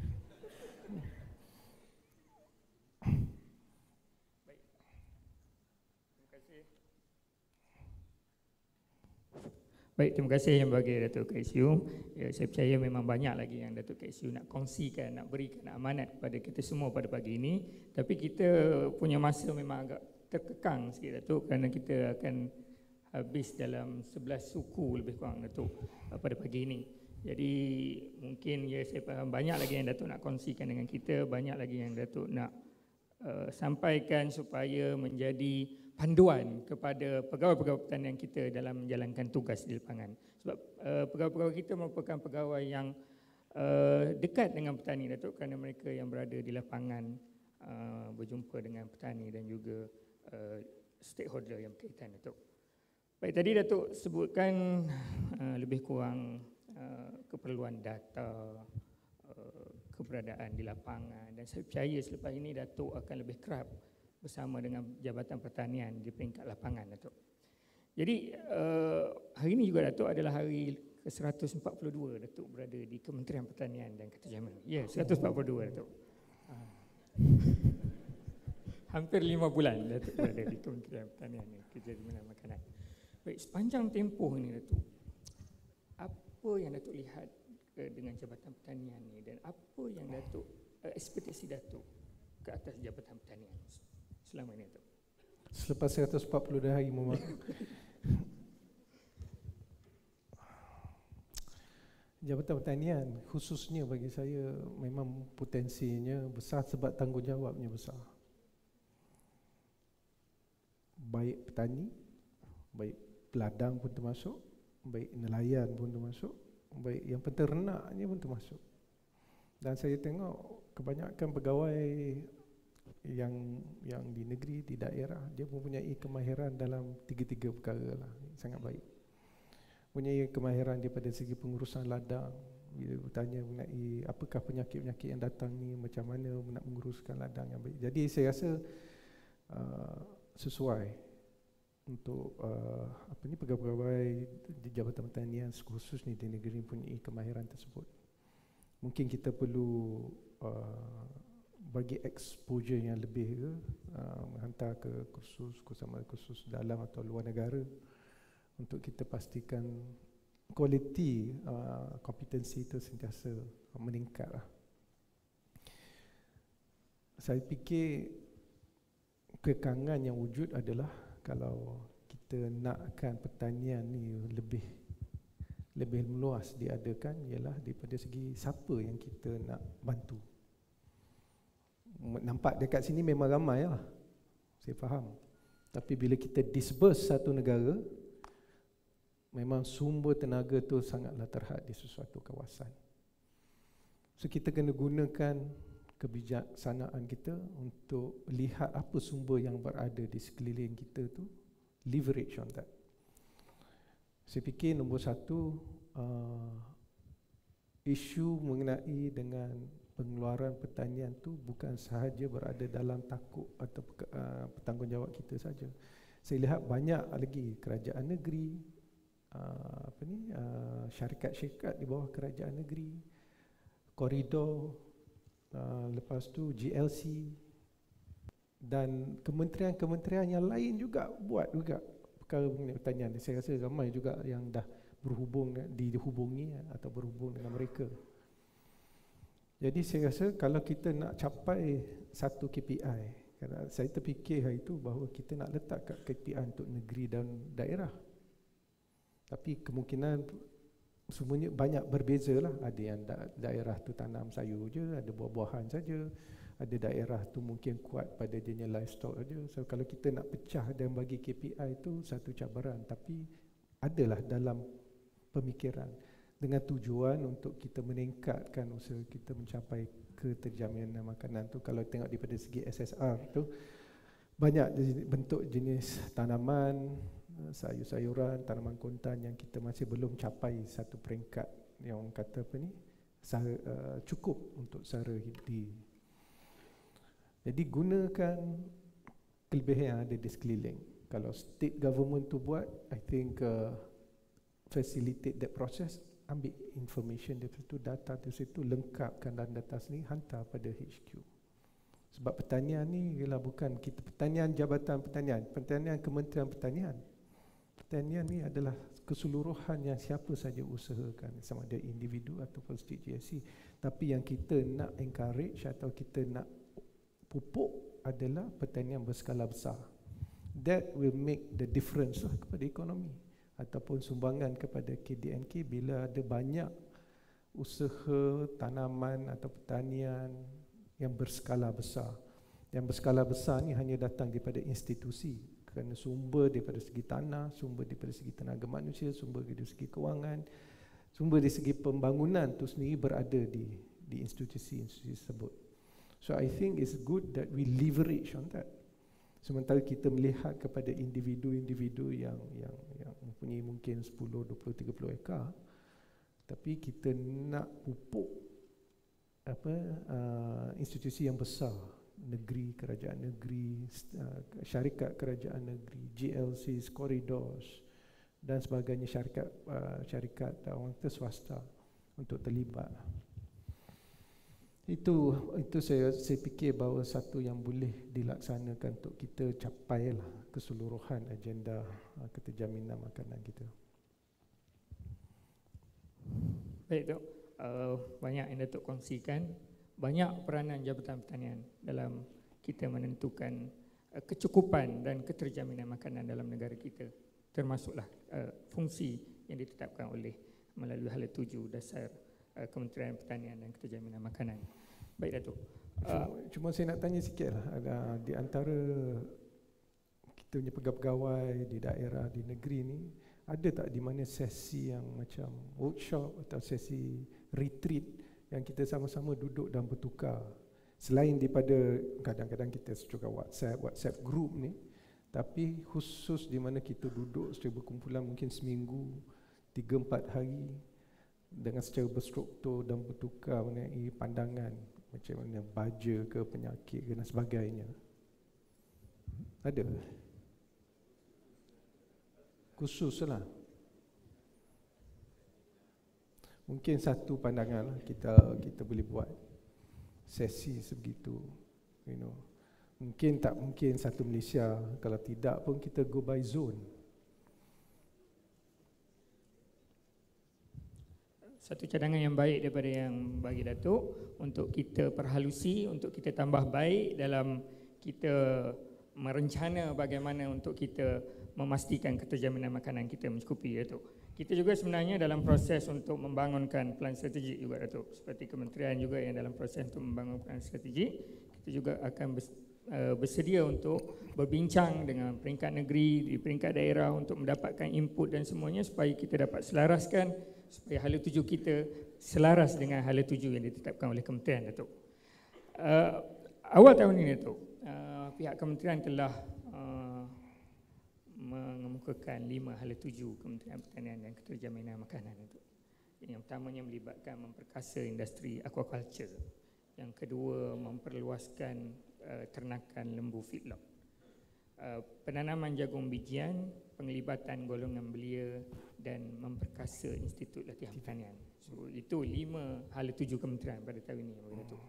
Baik, terima kasih yang bagi Datuk KSU. Ya, saya percaya memang banyak lagi yang Datuk KSU nak kongsikan, nak berikan amanat kepada kita semua pada pagi ini. Tapi kita punya masa memang agak terkekang sikit Datuk, kerana kita akan habis dalam 11 suku lebih kurang Datuk pada pagi ini. Jadi mungkin ya saya faham banyak lagi yang Datuk nak kongsikan dengan kita, banyak lagi yang Datuk nak sampaikan supaya menjadi panduan kepada pegawai-pegawai pertanian kita dalam menjalankan tugas di lapangan. Sebab pegawai-pegawai kita merupakan pegawai yang dekat dengan petani Datuk, kerana mereka yang berada di lapangan berjumpa dengan petani dan juga stakeholder yang berkaitan Datuk. Baik, tadi Datuk sebutkan lebih kurang keperluan data, keberadaan di lapangan, dan saya percaya selepas ini Datuk akan lebih kerap bersama dengan Jabatan Pertanian di peringkat lapangan Datuk. Jadi hari ini juga Datuk adalah hari ke-142 Datuk berada di Kementerian Pertanian dan Keterjaminan. Ya, 142 Datuk. Hampir 5 bulan Datuk berada di Kementerian Pertanian dan Keterjaminan Makanan. Baik, sepanjang tempoh ini Datuk, apa yang Datuk lihat dengan Jabatan Pertanian ini, dan apa yang Datuk ekspektasi Datuk ke atas Jabatan Pertanian selama ini Datuk? Selepas 140 hari Muhammad. Jabatan Pertanian khususnya bagi saya memang potensinya besar sebab tanggungjawabnya besar. Baik petani, baik peladang pun termasuk, baik nelayan pun termasuk, baik yang peternaknya pun termasuk. Dan saya tengok kebanyakan pegawai yang di negeri, di daerah, dia mempunyai kemahiran dalam tiga-tiga perkara lah, sangat baik. Mempunyai kemahiran daripada segi pengurusan ladang. Bila bertanya mengenai apakah penyakit-penyakit yang datang ni, macam mana nak menguruskan ladang yang baik. Jadi saya rasa sesuai untuk pegawai-pegawai di Jabatan Pertanian khusus ni di negeri mempunyai kemahiran tersebut. Mungkin kita perlu bagi exposure yang lebih ke, hantar ke kursus sama kursus dalam atau luar negara untuk kita pastikan kualiti kompetensi itu sentiasa meningkat lah. Saya fikir kekangan yang wujud adalah kalau kita nakkan pertanian ni lebih meluas diadakan, ialah daripada segi siapa yang kita nak bantu. Nampak dekat sini memang ramai lah, saya faham. Tapi bila kita disperse satu negara, memang sumber tenaga tu sangatlah terhad di sesuatu kawasan. So kita kena gunakan kebijaksanaan kita untuk lihat apa sumber yang berada di sekeliling kita tu, leverage on that. Saya fikir nombor satu, isu mengenai dengan pengeluaran pertanian tu bukan sahaja berada dalam takuk atau bertanggungjawab kita saja. Saya lihat banyak lagi kerajaan negeri, syarikat-syarikat di bawah kerajaan negeri, koridor, lepas tu GLC dan kementerian-kementerian yang lain juga buat juga perkara mengenai pertanian. Saya rasa ramai juga yang dah dihubungi atau berhubung dengan mereka. Jadi saya rasa kalau kita nak capai satu KPI, kerana saya terfikir hari itu bahawa kita nak letak KPI untuk negeri dan daerah. Tapi kemungkinan semuanya banyak berbeza lah. Ada yang daerah tu tanam sayur je, ada buah-buahan saja. Ada daerah tu mungkin kuat pada jenis livestock saja. So kalau kita nak pecah dan bagi KPI tu satu cabaran. Tapi adalah dalam pemikiran dengan tujuan untuk kita meningkatkan usaha kita mencapai keterjaminan makanan tu. Kalau tengok daripada segi SSR tu, banyak bentuk jenis tanaman, sayur-sayuran, tanaman kontan yang kita masih belum capai satu peringkat yang orang kata cukup untuk sara hidup. Jadi gunakan kelebihan yang ada di sekeliling. Kalau state government tu buat, I think facilitate that process. Ambil information dari situ, data dari situ, lengkapkan dalam data sendiri, hantar pada HQ. Sebab pertanian ni ialah bukan kita pertanian Jabatan Pertanian, pertanian Kementerian Pertanian. Pertanian ni adalah keseluruhan yang siapa saja usahakan, sama ada individu ataupun state GSC. Tapi yang kita nak encourage atau kita nak pupuk adalah pertanian berskala besar. That will make the difference lah kepada ekonomi ataupun sumbangan kepada KDNK bila ada banyak usaha tanaman atau pertanian yang berskala besar. Yang berskala besar ni hanya datang daripada institusi, kerana sumber daripada segi tanah, sumber daripada segi tenaga manusia, sumber dari segi kewangan, sumber dari segi pembangunan tu sendiri berada di institusi-institusi tersebut. So I think it's good that we leverage on that. Sementara kita melihat kepada individu-individu yang mempunyai mungkin 10, 20, 30 ekar, tapi kita nak pupuk institusi yang besar, negeri, kerajaan negeri, syarikat kerajaan negeri, GLCs, koridors dan sebagainya, syarikat orang swasta untuk terlibat. Itu saya fikir bahawa satu yang boleh dilaksanakan untuk kita capailah keseluruhan agenda keterjaminan makanan kita. Baik Tok, banyak yang Datuk kongsikan. Banyak peranan Jabatan Pertanian dalam kita menentukan kecukupan dan keterjaminan makanan dalam negara kita. Termasuklah fungsi yang ditetapkan oleh melalui hala 7 dasar Kementerian Pertanian dan Keterjaminan Makanan. Baik Datuk. Cuma saya nak tanya sikit lah, ada di antara kita punya pegawai-pegawai di daerah, di negeri ni, Ada tak di mana sesi yang macam workshop atau sesi retreat yang kita sama-sama duduk dan bertukar? Selain daripada kadang-kadang kita juga WhatsApp group ni, tapi khusus di mana kita duduk secara berkumpulan mungkin seminggu, 3-4 hari dengan secara berstruktur dan bertukar mengenai pandangan macam mana baja ke penyakit ke dan sebagainya. Ada? Khusus lah. Mungkin satu pandangan lah kita boleh buat sesi sebegitu, you know. Mungkin satu Malaysia, kalau tidak pun kita go by zone. Satu cadangan yang baik daripada yang bagi Datuk untuk kita perhalusi, untuk kita tambah baik dalam kita merencana bagaimana untuk kita memastikan keterjaminan makanan kita mencukupi, Datuk. Kita juga sebenarnya dalam proses untuk membangunkan plan strategik juga, Datuk. Seperti kementerian juga yang dalam proses untuk membangun plan strategik, kita juga akan bersedia untuk berbincang dengan peringkat negeri, di peringkat daerah untuk mendapatkan input dan semuanya supaya kita dapat selaraskan, supaya hala tuju kita selaras dengan hala tuju yang ditetapkan oleh kementerian, Datuk. Awal tahun ini, Datuk, pihak kementerian telah mengemukakan 5 hala tuju Kementerian Pertanian dan Keterjaminan Makanan, Datuk. Yang pertamanya melibatkan memperkasa industri aquaculture. Yang kedua, memperluaskan ternakan lembu feedlot. Penanaman jagung bijian, penglibatan golongan belia dan memperkasa Institut Latihan Pertanian. So, itu 5 hala tuju kementerian pada tahun ini, Datuk.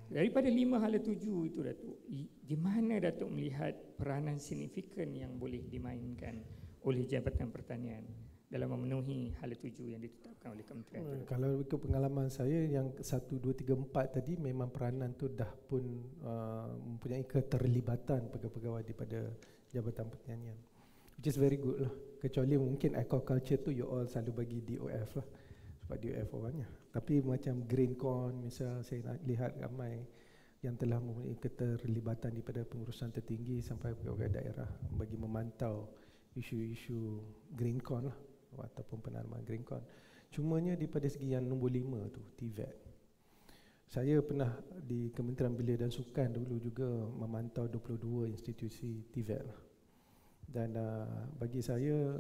Daripada 5 hala tuju itu, Datuk, di mana Datuk melihat peranan signifikan yang boleh dimainkan oleh Jabatan Pertanian dalam memenuhi hala tuju yang ditetapkan oleh kementerian? Kalau ikut pengalaman saya, yang 1, 2, 3, 4 tadi memang peranan tu dah pun mempunyai keterlibatan pegawai-pegawai daripada Jabatan Pertanian, which is very good lah. Kecuali mungkin aquaculture tu you all selalu bagi DOF lah, sebab DOF orangnya. Tapi macam GrainCon, misal saya nak lihat ramai yang telah mempunyai keterlibatan daripada pengurusan tertinggi sampai pegawai daerah bagi memantau isu-isu GrainCon lah, ataupun penanaman GrainCon. Cumanya daripada segi yang nombor 5 tu, TVET. Saya pernah di Kementerian Belia dan Sukan dulu juga memantau 22 institusi TVET lah. Dan bagi saya,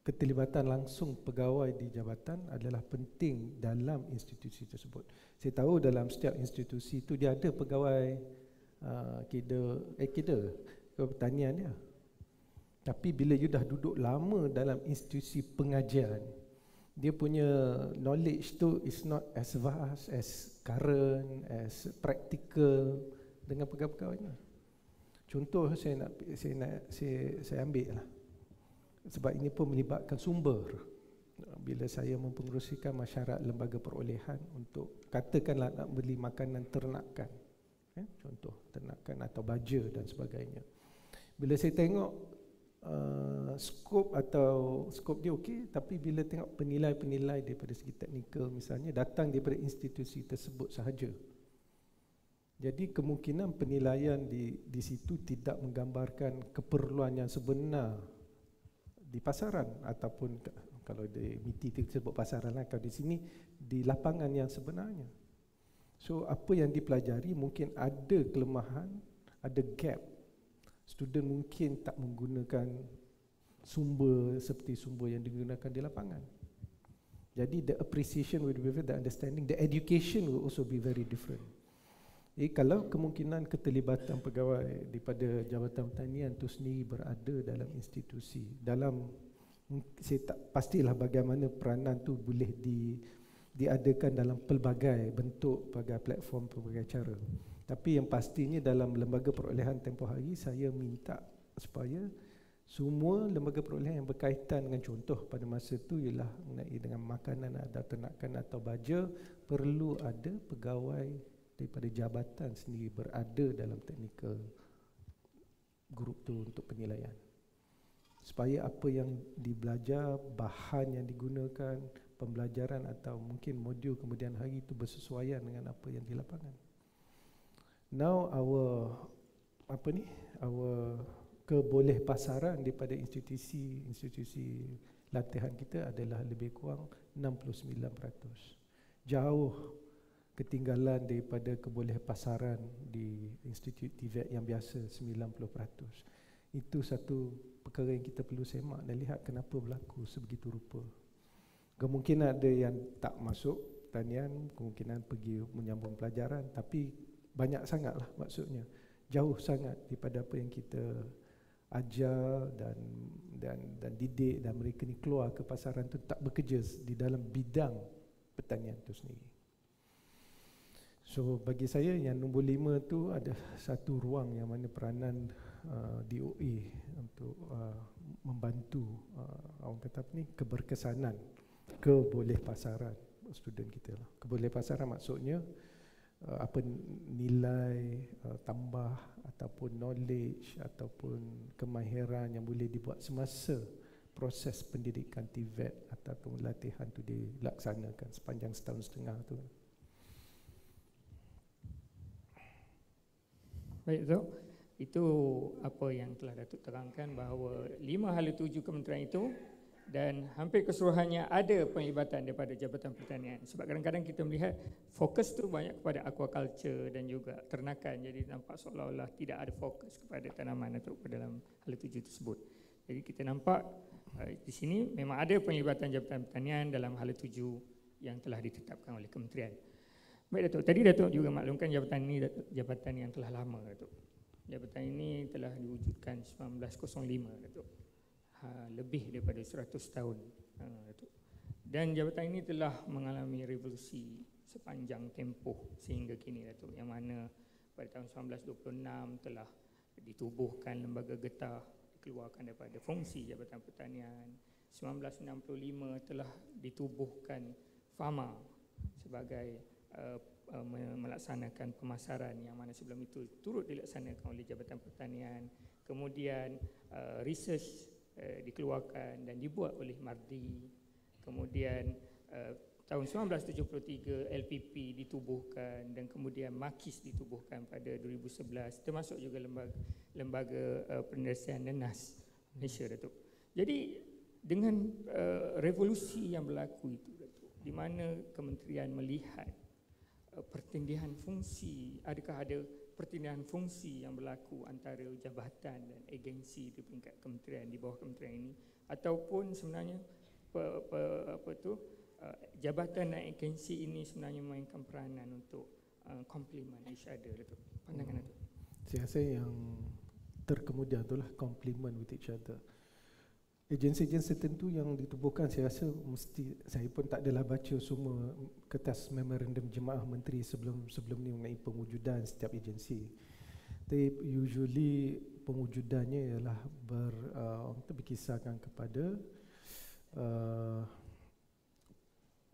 keterlibatan langsung pegawai di jabatan adalah penting dalam institusi tersebut. Saya tahu dalam setiap institusi itu dia ada pegawai pertanian dia. Tapi bila you dah duduk lama dalam institusi pengajian, dia punya knowledge tu is not as vast, as current, as practical dengan pegawai-pegawainya. Contoh saya ambil lah. Sebab ini pun melibatkan sumber. Bila saya mempengerusikan masyarakat lembaga perolehan untuk katakanlah nak beli makanan ternakan, contoh ternakan atau baja dan sebagainya. Bila saya tengok skop dia okey, tapi bila tengok penilai-penilai daripada segi teknikal misalnya datang daripada institusi tersebut sahaja. Jadi kemungkinan penilaian di situ tidak menggambarkan keperluan yang sebenar di pasaran, ataupun kalau di MITI kita sebut pasaran lah, kalau di sini di lapangan yang sebenarnya. So apa yang dipelajari mungkin ada kelemahan, ada gap. Student mungkin tak menggunakan sumber seperti sumber yang digunakan di lapangan. Jadi the appreciation will be different, the understanding, the education will also be very different. Kalau kemungkinan keterlibatan pegawai daripada Jabatan Pertanian itu sendiri berada dalam institusi, saya tak pastilah bagaimana peranan tu boleh diadakan dalam pelbagai bentuk, pelbagai platform, pelbagai cara. Tapi yang pastinya dalam lembaga perolehan tempoh hari, saya minta supaya semua lembaga perolehan yang berkaitan dengan contoh pada masa itu ialah mengenai dengan makanan atau ternakan atau baja, perlu ada pegawai daripada jabatan sendiri berada dalam technical group tu untuk penilaian. Supaya apa yang dibelajar, bahan yang digunakan, pembelajaran atau mungkin modul kemudian hari itu bersesuaian dengan apa yang di lapangan. Now our kebolehpasaran daripada institusi latihan kita adalah lebih kurang 69%. Jauh ketinggalan daripada kebolehpasaran di institut TVET yang biasa 90%. Itu satu perkara yang kita perlu semak dan lihat kenapa berlaku sebegitu rupa. Kemungkinan ada yang tak masuk pertanian, kemungkinan pergi menyambung pelajaran, tapi banyak sangatlah maksudnya. Jauh sangat daripada apa yang kita ajar dan didik, dan mereka ni keluar ke pasaran tu tak bekerja di dalam bidang pertanian tu sendiri. So bagi saya yang nombor 5 tu ada satu ruang yang mana peranan DOA untuk membantu orang kata apa ni, keberkesanan, kebolehpasaran student kita lah. Kebolehpasaran maksudnya apa nilai tambah ataupun knowledge ataupun kemahiran yang boleh dibuat semasa proses pendidikan TVET ataupun latihan tu dilaksanakan sepanjang setahun setengah tu. Baik Datuk, itu apa yang telah Datuk terangkan bahawa 5 hala tuju kementerian itu dan hampir keseluruhannya ada penglibatan daripada Jabatan Pertanian. Sebab kadang-kadang kita melihat fokus tu banyak kepada aquaculture dan juga ternakan, jadi nampak seolah-olah tidak ada fokus kepada tanaman Datuk dalam hala tuju tersebut. Jadi kita nampak di sini memang ada penglibatan Jabatan Pertanian dalam hala tuju yang telah ditetapkan oleh kementerian. Baik Datuk, tadi Datuk juga maklumkan jabatan ini jabatan yang telah lama Datuk. Jabatan ini telah diwujudkan 1905 Datuk. Lebih daripada 100 tahun Datuk. Dan jabatan ini telah mengalami revolusi sepanjang tempoh sehingga kini Datuk, yang mana pada tahun 1926 telah ditubuhkan lembaga getah, dikeluarkan daripada fungsi Jabatan Pertanian. 1965 telah ditubuhkan FAMA sebagai melaksanakan pemasaran yang mana sebelum itu turut dilaksanakan oleh Jabatan Pertanian. Kemudian research dikeluarkan dan dibuat oleh MARDI. Kemudian tahun 1973 LPP ditubuhkan dan kemudian MAKIS ditubuhkan pada 2011, termasuk juga lembaga penyelesaian nenas Malaysia Datuk. Jadi dengan revolusi yang berlaku itu Datuk, di mana kementerian melihat pertindihan fungsi, adakah ada pertindihan fungsi yang berlaku antara jabatan dan agensi di peringkat kementerian di bawah kementerian ini, ataupun sebenarnya jabatan dan agensi ini sebenarnya memainkan peranan untuk complement each other Datuk. Pandangan Datuk. Saya rasa yang terkemudian itulah complement with each other. Agensi-agensi tertentu yang ditubuhkan, saya rasa mesti, saya pun tak adalah baca semua kertas memorandum jemaah menteri sebelum ni mengenai pewujudan setiap agensi. Tapi usually pewujudannya ialah berkisarkan kepada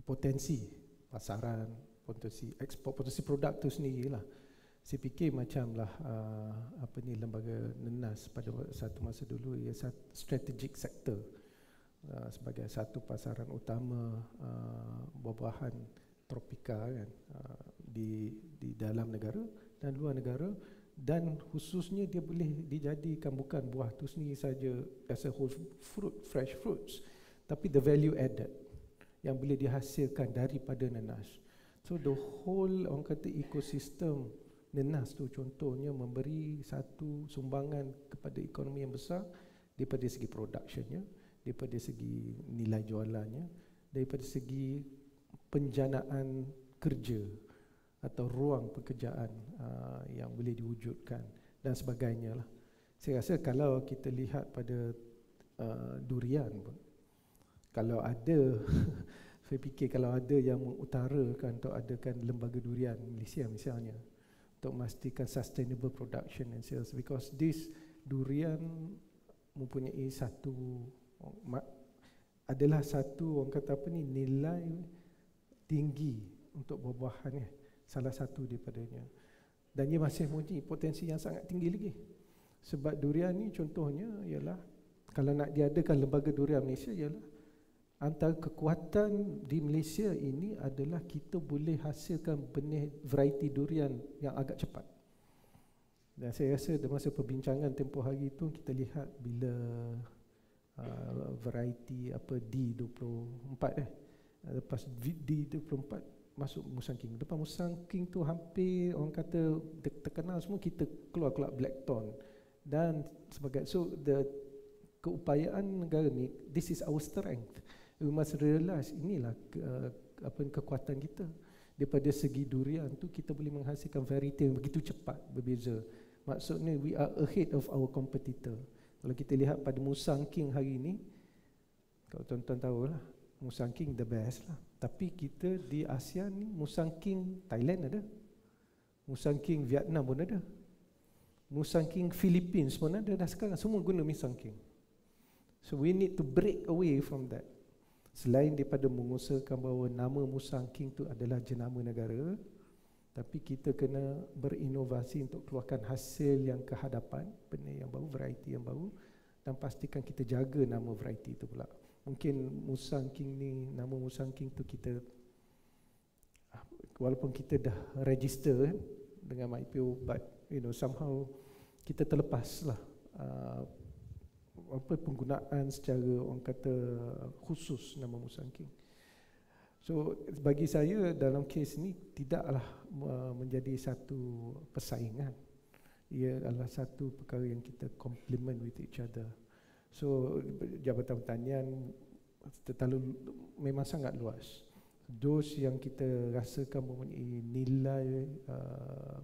potensi pasaran, potensi ekspor, potensi produk tu sendirilah. Saya fikir macamlah lembaga nenas pada satu masa dulu ia strategic sector sebagai satu pasaran utama buah-buahan tropika kan, di dalam negara dan luar negara, dan khususnya dia boleh dijadikan bukan buah tu sendiri saja as a whole fruit, fresh fruits, tapi the value added yang boleh dihasilkan daripada nenas. So the whole orang kata ekosistem nenas tu contohnya memberi satu sumbangan kepada ekonomi yang besar daripada segi productionnya, daripada segi nilai jualannya, daripada segi penjanaan kerja atau ruang pekerjaan yang boleh diwujudkan dan sebagainya lah. Saya rasa kalau kita lihat pada durian pun, kalau ada saya fikir kalau ada yang mengutarakan untuk adakan lembaga durian Malaysia misalnya, untuk memastikan sustainable production and sales, because this durian mempunyai adalah satu orang kata apa ni, nilai tinggi untuk buah-buahan, salah satu daripadanya, dan ia masih mempunyai potensi yang sangat tinggi lagi. Sebab durian ni contohnya ialah kalau nak diadakan lembaga durian Malaysia, ialah antara kekuatan di Malaysia ini adalah kita boleh hasilkan benih variety durian yang agak cepat. Dan saya rasa masa perbincangan tempoh hari itu kita lihat bila variety apa D24 lepas D24 masuk Musang King. Lepas Musang King tu hampir orang kata terkenal semua, kita keluar Blackthorn dan sebagainya. So the keupayaan negara ni, this is our strength. We must realize inilah kekuatan kita. Daripada segi durian tu kita boleh menghasilkan variety yang begitu cepat berbeza. Maksudnya we are ahead of our competitor. Kalau kita lihat pada Musang King hari ini, kalau tuan-tuan tahu lah, Musang King the best lah. Tapi kita di ASEAN ni, Musang King Thailand ada, Musang King Vietnam pun ada, Musang King Philippines pun ada dah sekarang, semua guna Musang King. So we need to break away from that. Selain daripada mengusahakan bahawa nama Musang King tu adalah jenama negara, tapi kita kena berinovasi untuk keluarkan hasil yang kehadapan, benda yang baru, variety yang baru, dan pastikan kita jaga nama variety itu pula. Mungkin Musang King ni, nama Musang King tu kita, walaupun kita dah register kan, dengan MyIPO, but somehow kita terlepas lah penggunaan secara orang kata khusus nama Musang King. So bagi saya dalam kes ni tidaklah menjadi satu persaingan. Ia adalah satu perkara yang kita complement with each other. So Jabatan Pertanian memang sangat luas. Dos yang kita rasakan mempunyai nilai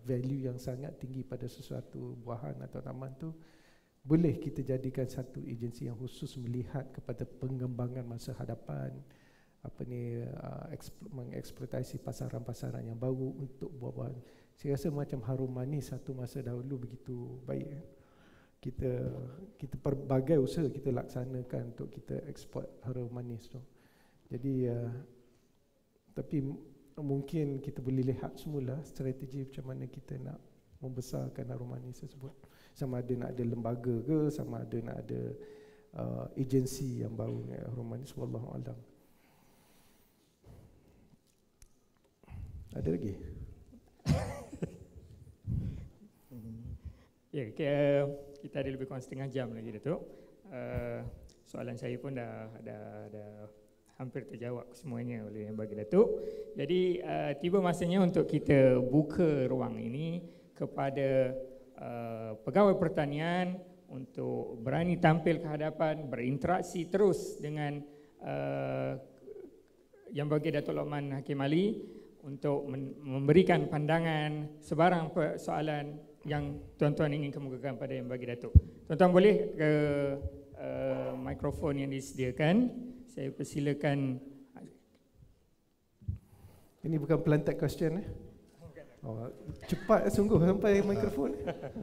value yang sangat tinggi pada sesuatu buahan atau tanaman tu, boleh kita jadikan satu agensi yang khusus melihat kepada pengembangan masa hadapan, mengeksploitasi pasaran-pasaran yang baru untuk buah-buahan. Saya rasa macam Harum Manis satu masa dahulu begitu baik. Kita pelbagai usaha kita laksanakan untuk kita ekspor Harum Manis tu. Jadi tapi mungkin kita boleh lihat semula strategi macam mana kita nak membesarkan Harum Manis tersebut. Sama ada nak ada lembaga ke, sama ada nak ada agensi yang baru Harum Manis, wallahu alam. Ada lagi? Ya, kita ada lebih kurang setengah jam lagi, Datuk. Soalan saya pun dah hampir terjawab semuanya oleh yang bagi Datuk. Jadi tiba masanya untuk kita buka ruang ini kepada pegawai pertanian untuk berani tampil ke hadapan, berinteraksi terus dengan yang bagi Datuk Lokman Hakim Ali untuk memberikan pandangan sebarang soalan yang tuan-tuan ingin kemukakan pada yang bagi Datuk. Tuan-tuan boleh ke mikrofon yang disediakan. Saya persilakan. Ini bukan planted question Oh, cepat sungguh sampai mikrofon.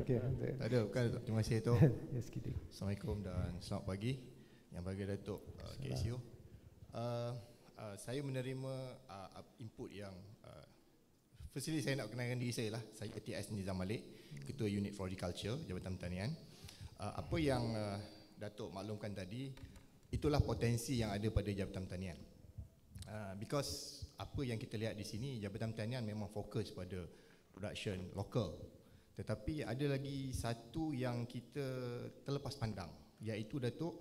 Okey. Tak ada, bukan Datuk. Terima kasih Datuk. Yes, kidding. Assalamualaikum dan selamat pagi. Yang bagi Datuk KSU. Saya menerima input yang firstly saya nak kenalkan diri saya lah. Saya ATS Nizam Malik, Ketua Unit Floriculture Jabatan Pertanian. Apa yang Datuk maklumkan tadi, itulah potensi yang ada pada Jabatan Pertanian. Because apa yang kita lihat di sini, Jabatan Pertanian memang fokus pada production lokal. Tetapi ada lagi satu yang kita terlepas pandang, iaitu Datuk,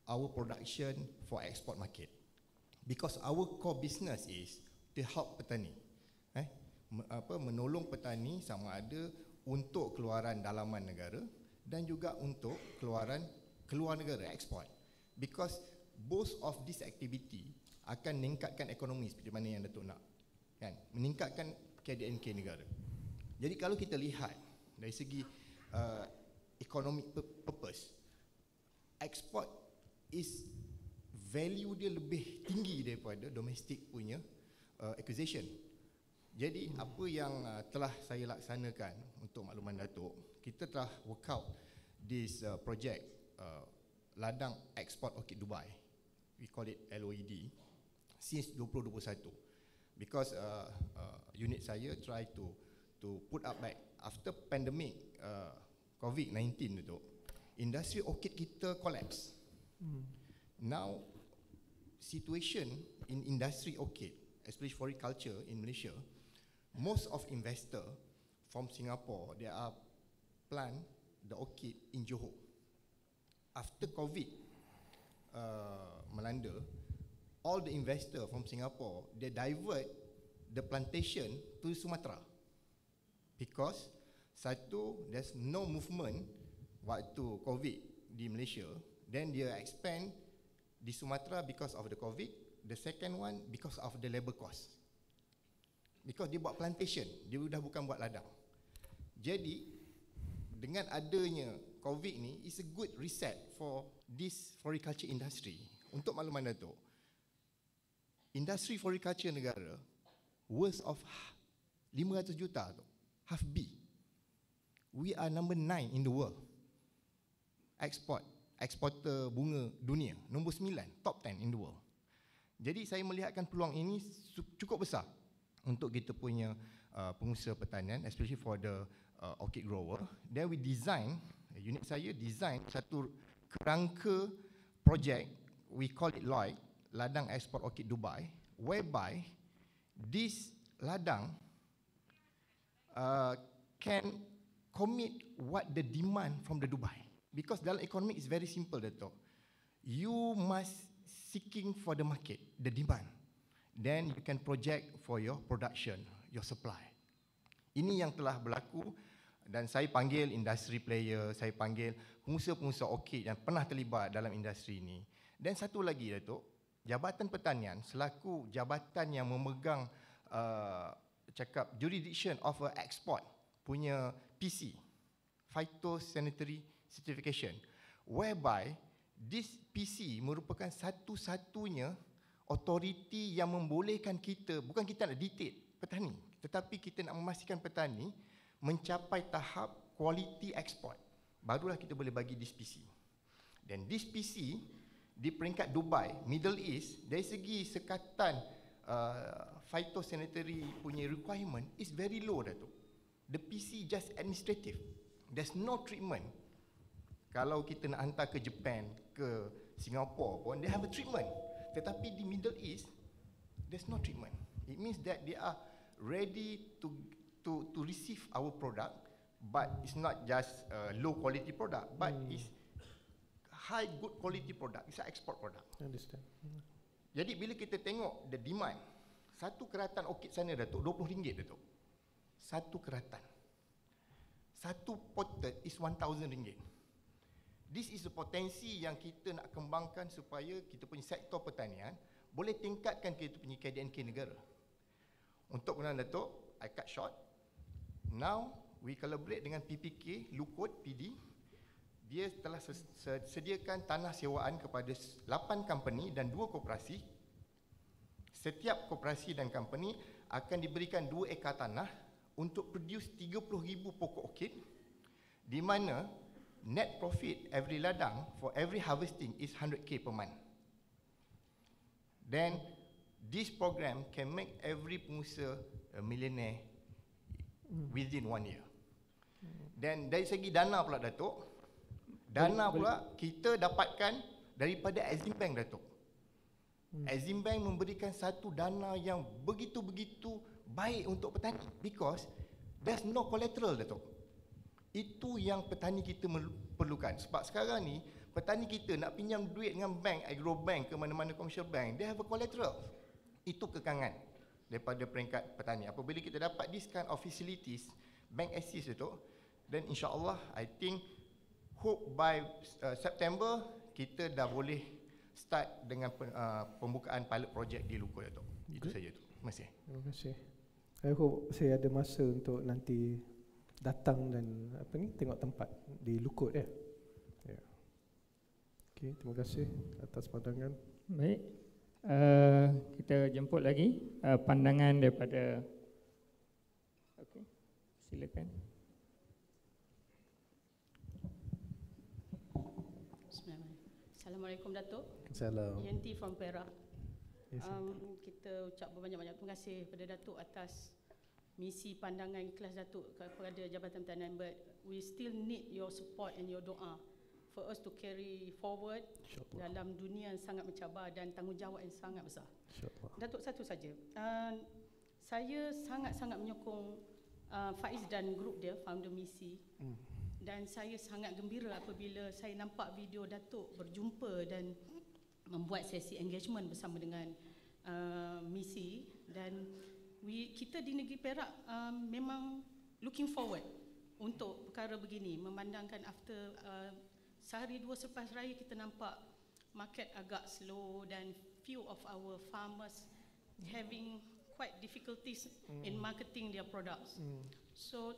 our production for export market. Because our core business is to help petani, menolong petani sama ada untuk keluaran dalaman negara dan juga untuk keluaran keluar negara, ekspor. Because both of this activity akan meningkatkan ekonomi seperti mana yang Datuk nak, kan? Meningkatkan KDNK negara. Jadi kalau kita lihat dari segi economic purpose, ekspor is value dia lebih tinggi daripada domestic punya acquisition. Jadi apa yang telah saya laksanakan untuk makluman Datuk, kita telah work out this project ladang export orchid Dubai. We call it LOED since 2021. Because unit saya try to put up back after pandemic COVID-19 itu, industri orchid kita collapse. Now situation in industry orchid, especially floriculture in Malaysia, most of investor from Singapore, they are plant the orchid in Johor. After COVID melanda, all the investor from Singapore, they divert the plantation to Sumatra. Because satu, there's no movement waktu COVID di Malaysia. Then dia expand di Sumatra because of the COVID. The second one because of the labour cost. Because dia buat plantation, dia dah bukan buat ladang. Jadi dengan adanya COVID ni, it's a good reset for this floriculture industry. Untuk makluman Datuk, industri floriculture negara worth of 500 juta tu, half B. We are number 9 in the world. Exporter bunga dunia, nombor 9, top 10 in the world. Jadi saya melihatkan peluang ini cukup besar untuk kita punya pengusaha pertanian, especially for the orchid grower. Then we design, unit saya design satu kerangka project, we call it LOID, Ladang Ekspor Orchid Dubai, whereby this ladang can commit what the demand from the Dubai. Because dalam ekonomi is very simple, Dato'. You must seeking for the market, the demand. Then you can project for your production, your supply. Ini yang telah berlaku dan saya panggil industry player, saya panggil pengusaha-pengusaha orchid yang pernah terlibat dalam industri ini. Dan satu lagi, Dato', Jabatan Pertanian selaku jabatan yang memegang jurisdiction of export punya PC, Phytosanitary Certification, whereby this PC merupakan satu-satunya authority yang membolehkan kita, bukan kita nak dictate petani, tetapi kita nak memastikan petani mencapai tahap quality export. Barulah kita boleh bagi this PC. Dan this PC di peringkat Dubai, Middle East, dari segi sekatan phytosanitary punya requirement is very low, Datuk. The PC just administrative. There's no treatment. Kalau kita nak hantar ke Japan, ke Singapore pun, they have a treatment. Tetapi di Middle East, there's no treatment. It means that they are ready to receive our product, but it's not just a low quality product, but it's high good quality product. It's an export product. I understand. Jadi bila kita tengok the demand, satu keratan orchid sana, Datuk, RM20, Datuk. Satu keratan. Satu potted is RM1,000. This is the potensi yang kita nak kembangkan supaya kita punya sektor pertanian boleh tingkatkan kita punya KDNK negara. Untuk kemudian, Datuk, I cut short. Now we collaborate dengan PPK, Lukut, PD. Dia telah sediakan tanah sewaan kepada 8 company dan 2 koperasi. Setiap koperasi dan company akan diberikan 2 ekar tanah untuk produce 30,000 pokok orchid, di mana net profit every ladang for every harvesting is 100k per month. Then this program can make every pengusaha a millionaire within 1 year. Dan dari segi dana pula, Datuk, dana pula kita dapatkan daripada Exim Bank, Datuk. Exim Bank memberikan satu dana yang begitu-begitu baik untuk petani, because there's no collateral, Datuk. Itu yang petani kita perlukan. Sebab sekarang ni petani kita nak pinjam duit dengan bank, agro bank ke mana-mana commercial bank, they have a collateral. Itu kekangan daripada peringkat petani. Apabila kita dapat this kind of facilities, bank assist, Datuk, then insya-Allah I think hope by September kita dah boleh start dengan pembukaan pilot project di Lukut, Datuk. Itu saja tu. Terima kasih. Terima kasih. I hope saya ada masa untuk nanti datang dan tengok tempat di Lukut, ya. Ya. Okey, terima kasih atas pandangan. Baik. Kita jemput lagi pandangan daripada. Okey. Silakan. Assalamualaikum, Datuk. Assalamualaikum. Yanti from Perak. Yes, Kita ucap berbanyak-banyak terima kasih kepada Datuk atas misi pandangan ikhlas Datuk kepada Jabatan Pertanian, but we still need your support and your doa for us to carry forward dalam dunia yang sangat mencabar dan tanggungjawab yang sangat besar. InsyaAllah. Datuk, satu saja. Saya sangat-sangat menyokong Faiz dan grup dia, founder misi. Dan saya sangat gembira apabila saya nampak video Datuk berjumpa dan membuat sesi engagement bersama dengan misi. Dan kita di negeri Perak memang looking forward untuk perkara begini, memandangkan after sehari dua selepas raya kita nampak market agak slow dan few of our farmers having quite difficulties in marketing their products. So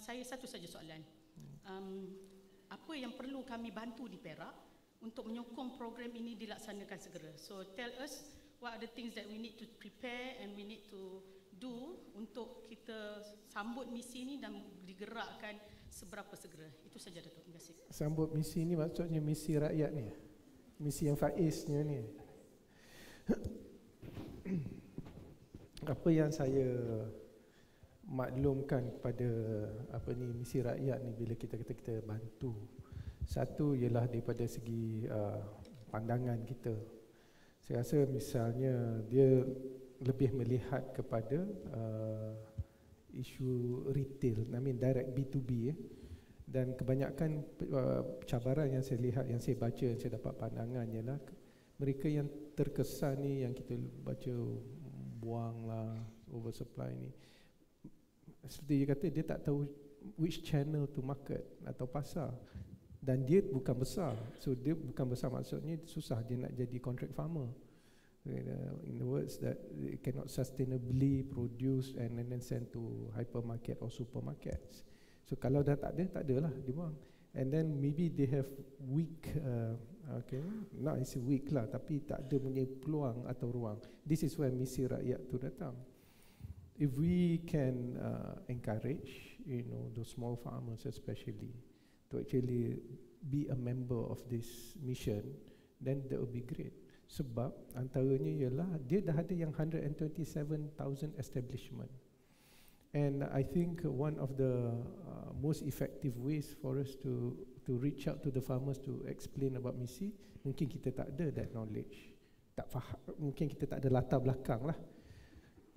saya satu saja soalan. Apa yang perlu kami bantu di Perak untuk menyokong program ini dilaksanakan segera? So tell us what are the things that we need to prepare and we need to do untuk kita sambut misi ini dan digerakkan seberapa segera. Itu saja Datuk. Terima kasih. Sambut misi ni maksudnya misi rakyat ni. Misi yang Faiznya ni. Apa yang saya maklumkan kepada misi rakyat ni bila kita kata kita bantu. Satu ialah daripada segi pandangan kita. Saya rasa misalnya dia lebih melihat kepada isu retail, direct B2B dan kebanyakan cabaran yang saya lihat, yang saya baca, yang saya dapat pandangan ialah mereka yang terkesan ni yang kita baca buang lah, oversupply ni, seperti dia kata dia tak tahu which channel to market atau pasar, dan dia bukan besar, so dia bukan besar maksudnya susah dia nak jadi contract farmer. In the words that it cannot sustainably produce and then send to hypermarket or supermarkets. So kalau dah tak ada lah dia buang. And then maybe they have weak, not I say weak lah, tapi tak ada punya peluang atau ruang. This is where misi rakyat tu datang. If we can encourage, those small farmers especially, to actually be a member of this mission, then that would be great. Sebab antaranya ialah dia dah ada yang 127,000 establishment. And I think one of the most effective ways for us to reach out to the farmers to explain about misi, mungkin kita tak ada that knowledge, tak faham, mungkin kita tak ada latar belakang lah.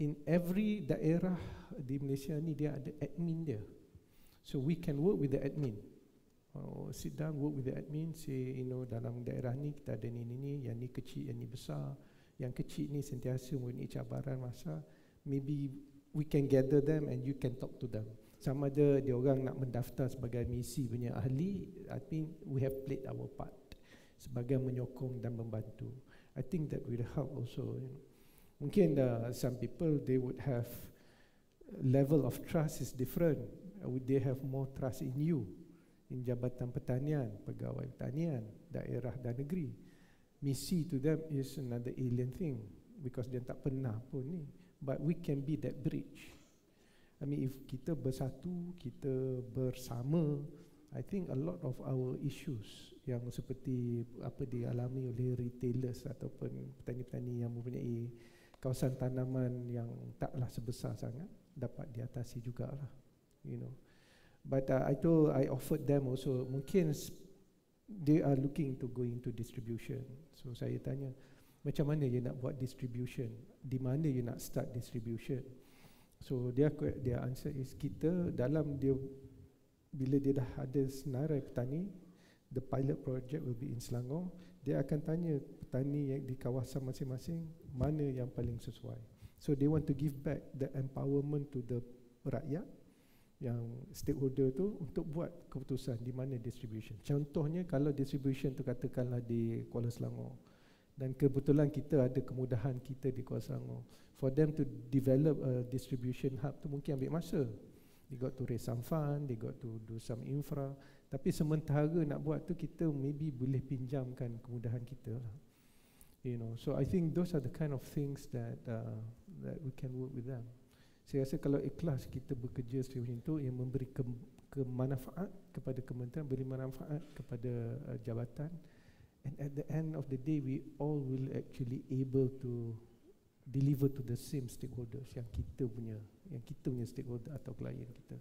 In every daerah di Malaysia ni dia ada admin dia, so we can work with the admin. Sit down, work with the admin, say dalam daerah ni kita ada ni, yang ni kecil, yang ni besar, yang kecil ni sentiasa mempunyai cabaran masa, maybe we can gather them and you can talk to them. Sama ada dia orang nak mendaftar sebagai misi punya ahli, I think we have played our part sebagai menyokong dan membantu. I think that will help also. Mungkin some people they would have level of trust is different. They have more trust in you, in Jabatan Pertanian, Pegawai Pertanian, daerah dan negeri. Misi to them is another alien thing because dia tak pernah pun ni. But we can be that bridge. I mean, if kita bersatu, kita bersama, I think a lot of our issues yang seperti apa dialami oleh retailers ataupun petani-petani yang mempunyai kawasan tanaman yang taklah sebesar sangat dapat diatasi jugalah, But I offered them also, mungkin they are looking to go into distribution. So saya tanya, macam mana you nak buat distribution? Di mana you nak start distribution? So their answer is kita dalam dia, bila dia dah ada senarai petani, the pilot project will be in Selangor. Dia akan tanya petani yang di kawasan masing-masing mana yang paling sesuai. So they want to give back the empowerment to the rakyat, yang stakeholder tu untuk buat keputusan di mana distribution. Contohnya kalau distribution tu katakanlah di Kuala Selangor, dan kebetulan kita ada kemudahan kita di Kuala Selangor, for them to develop a distribution hub tu mungkin ambil masa. They got to raise some fund, they got to do some infra. Tapi sementara nak buat tu kita maybe boleh pinjamkan kemudahan kita lah. So I think those are the kind of things that we can work with them. Saya rasa kalau ikhlas kita bekerja seperti itu, yang memberi kemanfaat kepada kementerian, beri manfaat kepada jabatan, and at the end of the day we all will actually able to deliver to the same stakeholders yang kita punya stakeholder atau klien kita.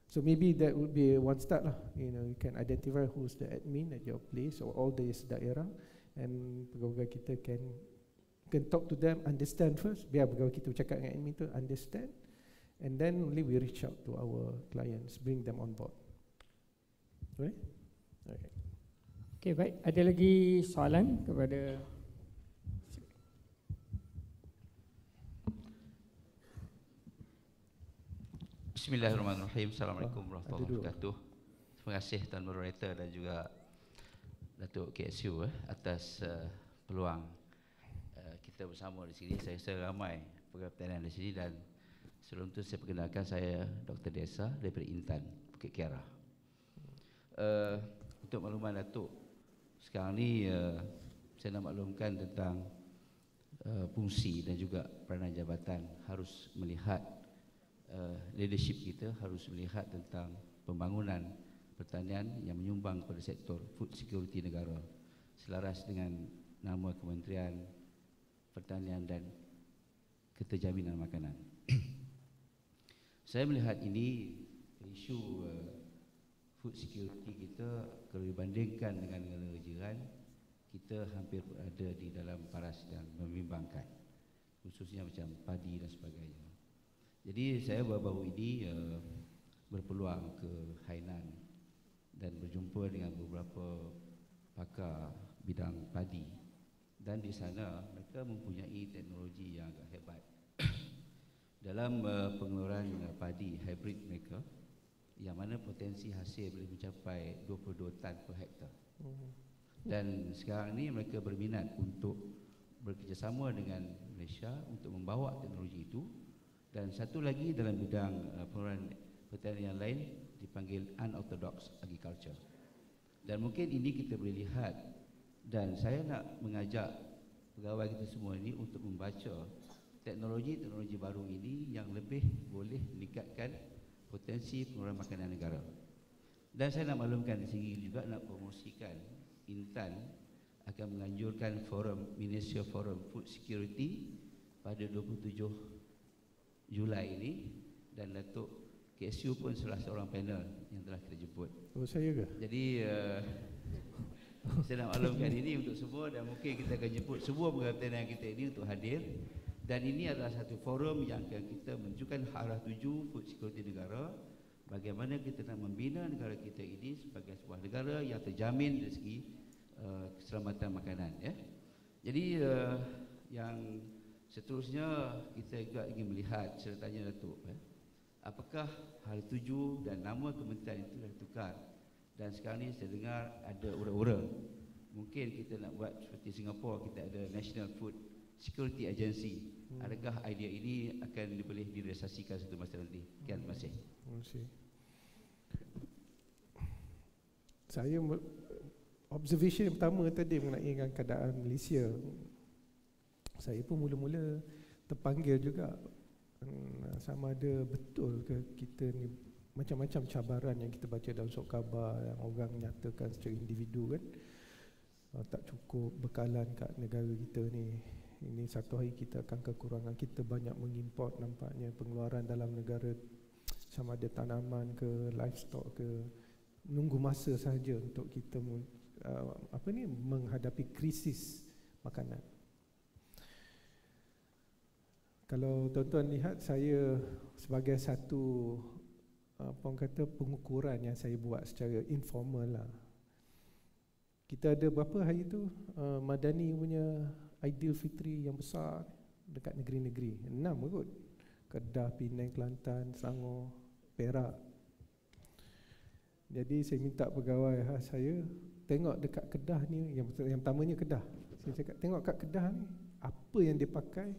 So maybe that would be one start lah. You can identify who's the admin at your place or all this daerah, and pegawai kita can talk to them, understand first. Biar pegawai kita bercakap dengan admin tu, understand, And then only we reach out to our clients, bring them on board. Boleh? Okay. Okey, baik. Ada lagi soalan kepada Bismillahirrahmanirrahim. Assalamualaikum warahmatullahi ada dua. wabarakatuh. Terima kasih Tuan Moderator dan juga Datuk KSU atas peluang kita bersama di sini. Saya rasa ramai pegawai pertanian di sini, dan sebelum itu saya perkenalkan, saya Dr. Desa daripada Intan, Bukit Kiara. Untuk makluman Datuk, sekarang ni saya nak maklumkan tentang fungsi dan juga peranan jabatan. Harus melihat leadership kita harus melihat tentang pembangunan pertanian yang menyumbang kepada sektor food security negara selaras dengan nama Kementerian Pertanian dan Keterjaminan Makanan. Saya melihat ini isu food security kita, kalau dibandingkan dengan negara jiran, kita hampir berada di dalam paras yang membimbangkan, khususnya macam padi dan sebagainya. Jadi saya baru-baru ini berpeluang ke Hainan dan berjumpa dengan beberapa pakar bidang padi, dan di sana mereka mempunyai teknologi yang agak hebat dalam pengeluaran padi hybrid mereka, yang mana potensi hasil boleh mencapai 22 tan per hektar. Dan sekarang ni mereka berminat untuk bekerjasama dengan Malaysia untuk membawa teknologi itu. Dan satu lagi dalam bidang pengeluaran pertanian lain dipanggil unorthodox agriculture. Dan mungkin ini kita boleh lihat, dan saya nak mengajak pegawai kita semua ini untuk membaca teknologi-teknologi baru ini yang lebih boleh meningkatkan potensi pengeluaran makanan negara. Dan saya nak maklumkan di sini juga, nak promosikan Intan akan menganjurkan forum Ministerial Forum Food Security pada 27 Julai ini, dan Datuk KSU pun salah seorang panel yang telah kita jemput. Oh, saya ke? Jadi saya nak maklumkan ini untuk semua, dan mungkin kita akan jemput semua pegawai pertanian kita ini untuk hadir. Dan ini adalah satu forum yang akan kita menunjukkan arah tuju food security negara, bagaimana kita nak membina negara kita ini sebagai sebuah negara yang terjamin dari segi keselamatan makanan, ya. Jadi yang seterusnya kita juga ingin melihat, saya tanya Datuk, apakah hal tuju dan nama kementerian itu dah tukar, dan sekarang ni saya dengar ada ura-ura mungkin kita nak buat seperti Singapura, kita ada National Food Security Agency. Adakah idea ini akan boleh direalisasikan satu masa nanti? Sekian, terima kasih. Terima kasih. Saya observation pertama tadi mengenai dengan keadaan Malaysia, saya pun mula-mula terpanggil juga, sama ada betul ke kita ni macam-macam cabaran yang kita baca dalam surat khabar yang orang nyatakan secara individu kan, tak cukup bekalan kat negara kita ni. Ini satu hari kita akan kekurangan, kita banyak mengimport nampaknya pengeluaran dalam negara, sama ada tanaman ke livestock ke, menunggu masa sahaja untuk kita menghadapi krisis makanan. Kalau tuan-tuan lihat, saya sebagai satu pengukuran yang saya buat secara informal lah. Kita ada berapa hari tu Madani punya Aidilfitri yang besar dekat negeri-negeri, 6 kot. Kedah, Penang, Kelantan, Selangor, Perak. Jadi saya minta pegawai saya tengok dekat Kedah ni, yang pertamanya Kedah. Saya cakap tengok kat Kedah ni apa yang dia pakai,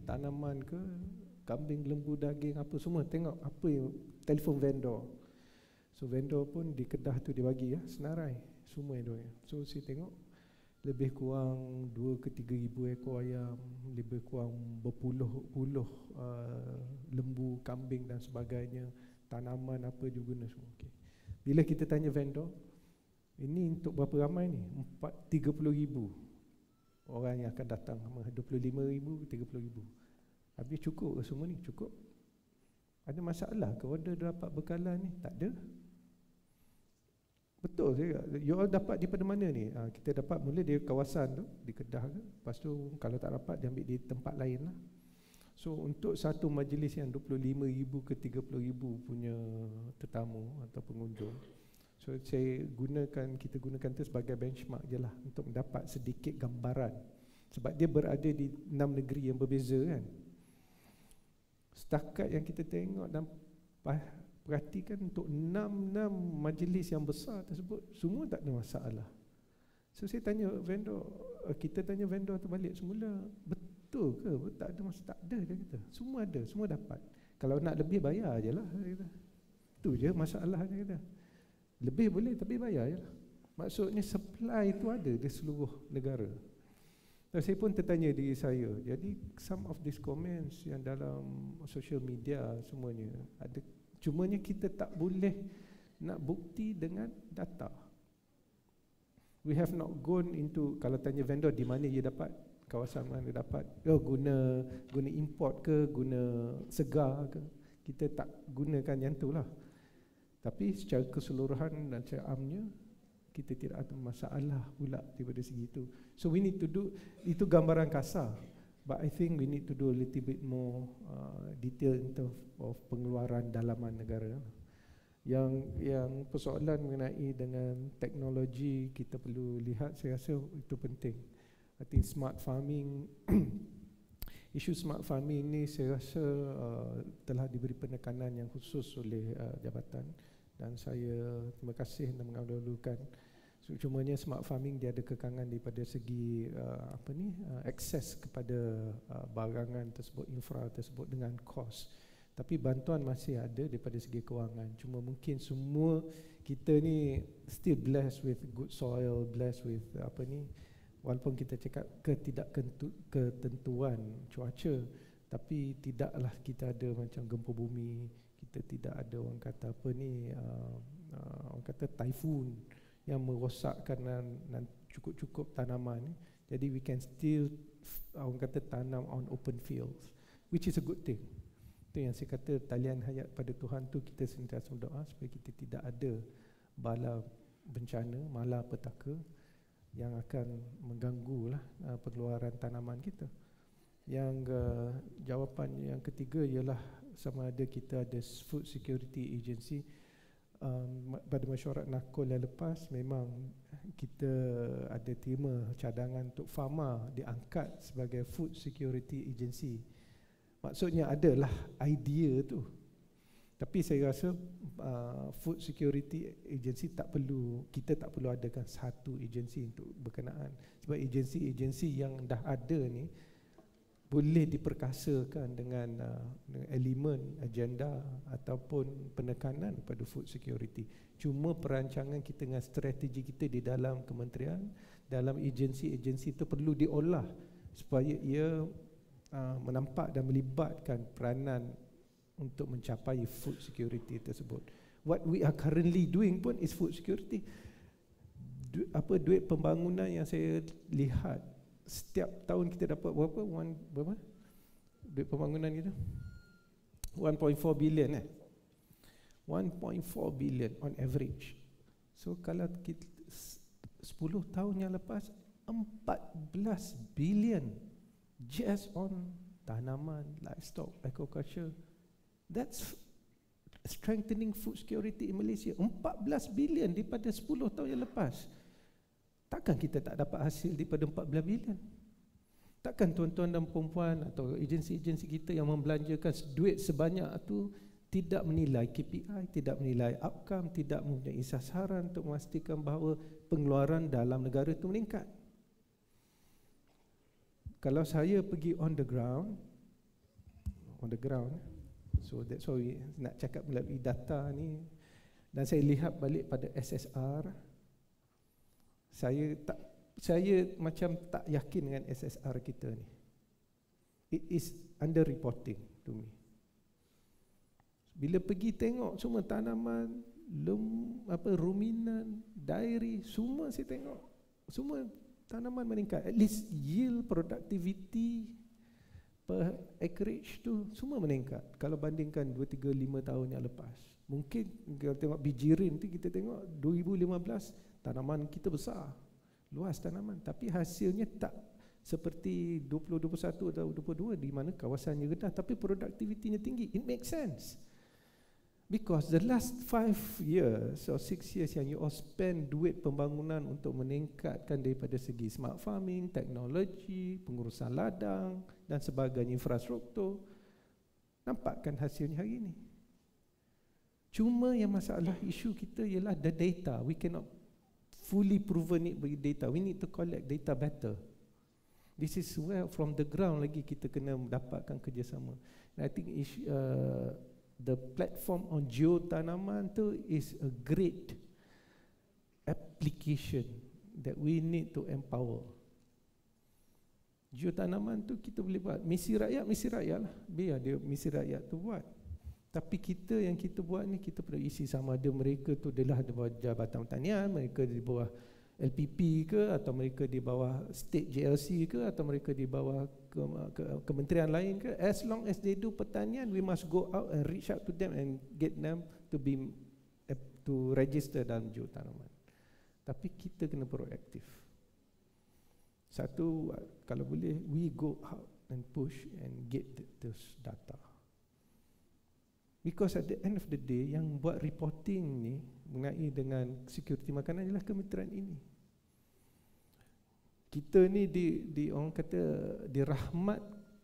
tanaman ke, kambing, lembu, daging, apa semua, tengok apa yang telefon vendor. So vendor pun di Kedah tu dia bagi senarai semua yang dia. So saya tengok lebih kurang 2 ke 3 ribu ekor ayam, lebih kurang berpuluh-puluh lembu, kambing dan sebagainya, tanaman apa juga guna semua. Okay. Bila kita tanya vendor, ini untuk berapa ramai ni? 30,000 orang yang akan datang, 25,000, 30,000. Habis cukup ke semua ni? Cukup. Ada masalah ke order dapat bekalan ni? Tak ada. Betul saya. You all dapat daripada mana ni? Kita dapat mula di kawasan tu, di Kedah ke. Lepas tu kalau tak dapat dia ambil di tempat lain lah. So untuk satu majlis yang 25,000 ke 30,000 punya tetamu atau pengunjung, so kita gunakan itu sebagai benchmark je lah untuk mendapat sedikit gambaran. Sebab dia berada di 6 negeri yang berbeza kan. Setakat yang kita tengok dan perhatikan untuk 6 majlis yang besar tersebut, semua tak ada masalah. So saya tanya vendor, kita tanya vendor tu balik semula, betul ke? Tak ada masalah, tak ada dia kata. Semua ada, semua dapat. Kalau nak lebih bayar je lah dia kata. Itu je masalah dia kata. Lebih boleh tapi bayar je lah. Maksudnya supply itu ada di seluruh negara. Dan saya pun tertanya diri saya, jadi some of these comments yang dalam social media semuanya ada, cumanya kita tak boleh nak bukti dengan data. We have not gone into, kalau tanya vendor di mana dia dapat, kawasan mana dia dapat, guna import ke, guna segar ke, kita tak gunakan yang tu lah. Tapi secara keseluruhan dan secara amnya, kita tidak ada masalah pula daripada segi itu. So we need to do, itu gambaran kasar, but I think we need to do a little bit more detail in terms of pengeluaran dalaman negara. Yang persoalan mengenai dengan teknologi kita perlu lihat, saya rasa itu penting. I think smart farming isu smart farming ni saya rasa telah diberi penekanan yang khusus oleh jabatan, dan saya terima kasih dan mengagungkan. So, cumanya smart farming dia ada kekangan daripada segi akses kepada barangan tersebut, infra tersebut dengan kos. Tapi bantuan masih ada daripada segi kewangan. Cuma mungkin semua kita ni still blessed with good soil, blessed with walaupun kita cakap ketentuan cuaca, tapi tidaklah kita ada macam gempa bumi, kita tidak ada orang kata orang kata typhoon yang merosakkan dan cukup tanaman. Jadi we can still orang kata tanam on open fields, which is a good thing. Itu yang saya kata, talian hayat pada Tuhan tu kita sentiasa berdoa supaya kita tidak ada bala bencana, malapetaka yang akan mengganggu pengeluaran tanaman kita. Yang jawapan yang ketiga ialah sama ada kita ada Food Security Agency. Pada mesyuarat Nakul yang lepas memang kita ada terima cadangan untuk Pharma diangkat sebagai Food Security Agency. Maksudnya adalah idea tu. Tapi saya rasa Food Security Agency kita tak perlu adakan satu agensi untuk berkenaan. Sebab agensi-agensi yang dah ada ni boleh diperkasakan dengan elemen, agenda ataupun penekanan pada food security. Cuma perancangan kita dengan strategi kita di dalam kementerian, dalam agensi-agensi itu perlu diolah supaya ia menampak dan melibatkan peranan untuk mencapai food security tersebut. What we are currently doing pun is food security. Duit pembangunan yang saya lihat setiap tahun kita dapat berapa? Duit pembangunan kita 1.4 billion 1.4 billion on average. So kalau kita 10 tahun yang lepas 14 billion just on tanaman, livestock, agriculture. That's strengthening food security in Malaysia. 14 bilion daripada 10 tahun yang lepas. Takkan kita tak dapat hasil daripada 14 bilion? Takkan tuan-tuan dan perempuan atau agensi-agensi kita yang membelanjakan duit sebanyak itu tidak menilai KPI, tidak menilai outcome, tidak mempunyai sasaran untuk memastikan bahawa pengeluaran dalam negara itu meningkat? Kalau saya pergi on the ground, so that's why nak cakap melalui data ni, dan saya lihat balik pada SSR, saya macam tak yakin dengan SSR kita ni. It is under reporting to me. Bila pergi tengok semua tanaman, ruminan, dairy, semua saya tengok, semua tanaman meningkat. At least yield, productivity per acreage tu semua meningkat kalau bandingkan 2, 3, 5 tahun yang lepas. Mungkin kalau tengok bijirin tu, kita tengok 2015 tanaman kita besar, luas tanaman, tapi hasilnya tak seperti 2021 atau 2022 di mana kawasannya rendah tapi produktivitinya tinggi. It makes sense. Because the last 5 years or 6 years yang you all spend duit pembangunan untuk meningkatkan daripada segi smart farming, teknologi, pengurusan ladang dan sebagainya, infrastruktur, nampakkan hasilnya hari ini. Cuma yang masalah isu kita ialah the data. We cannot fully proven it with data. We need to collect data better. This is where from the ground lagi kita kena mendapatkan kerjasama. And I think the platform on geotanaman tu is a great application that we need to empower. Geotanaman tu kita boleh buat. Misi rakyat lah. Biar dia misi rakyat tu buat. Tapi kita yang kita buat ni, kita perlu isi sama ada mereka tu adalah di bawah Jabatan Pertanian, mereka di bawah LPP ke, atau mereka di bawah State JLC ke, atau mereka di bawah kementerian lain ke. As long as they do pertanian, we must go out and reach out to them and get them to register dalam geotanaman. Tapi kita kena proaktif. Satu, kalau boleh, we go out and push and get those data. Because at the end of the day, yang buat reporting ni mengenai dengan security makanan ialah kementerian ini. Kita ni orang kata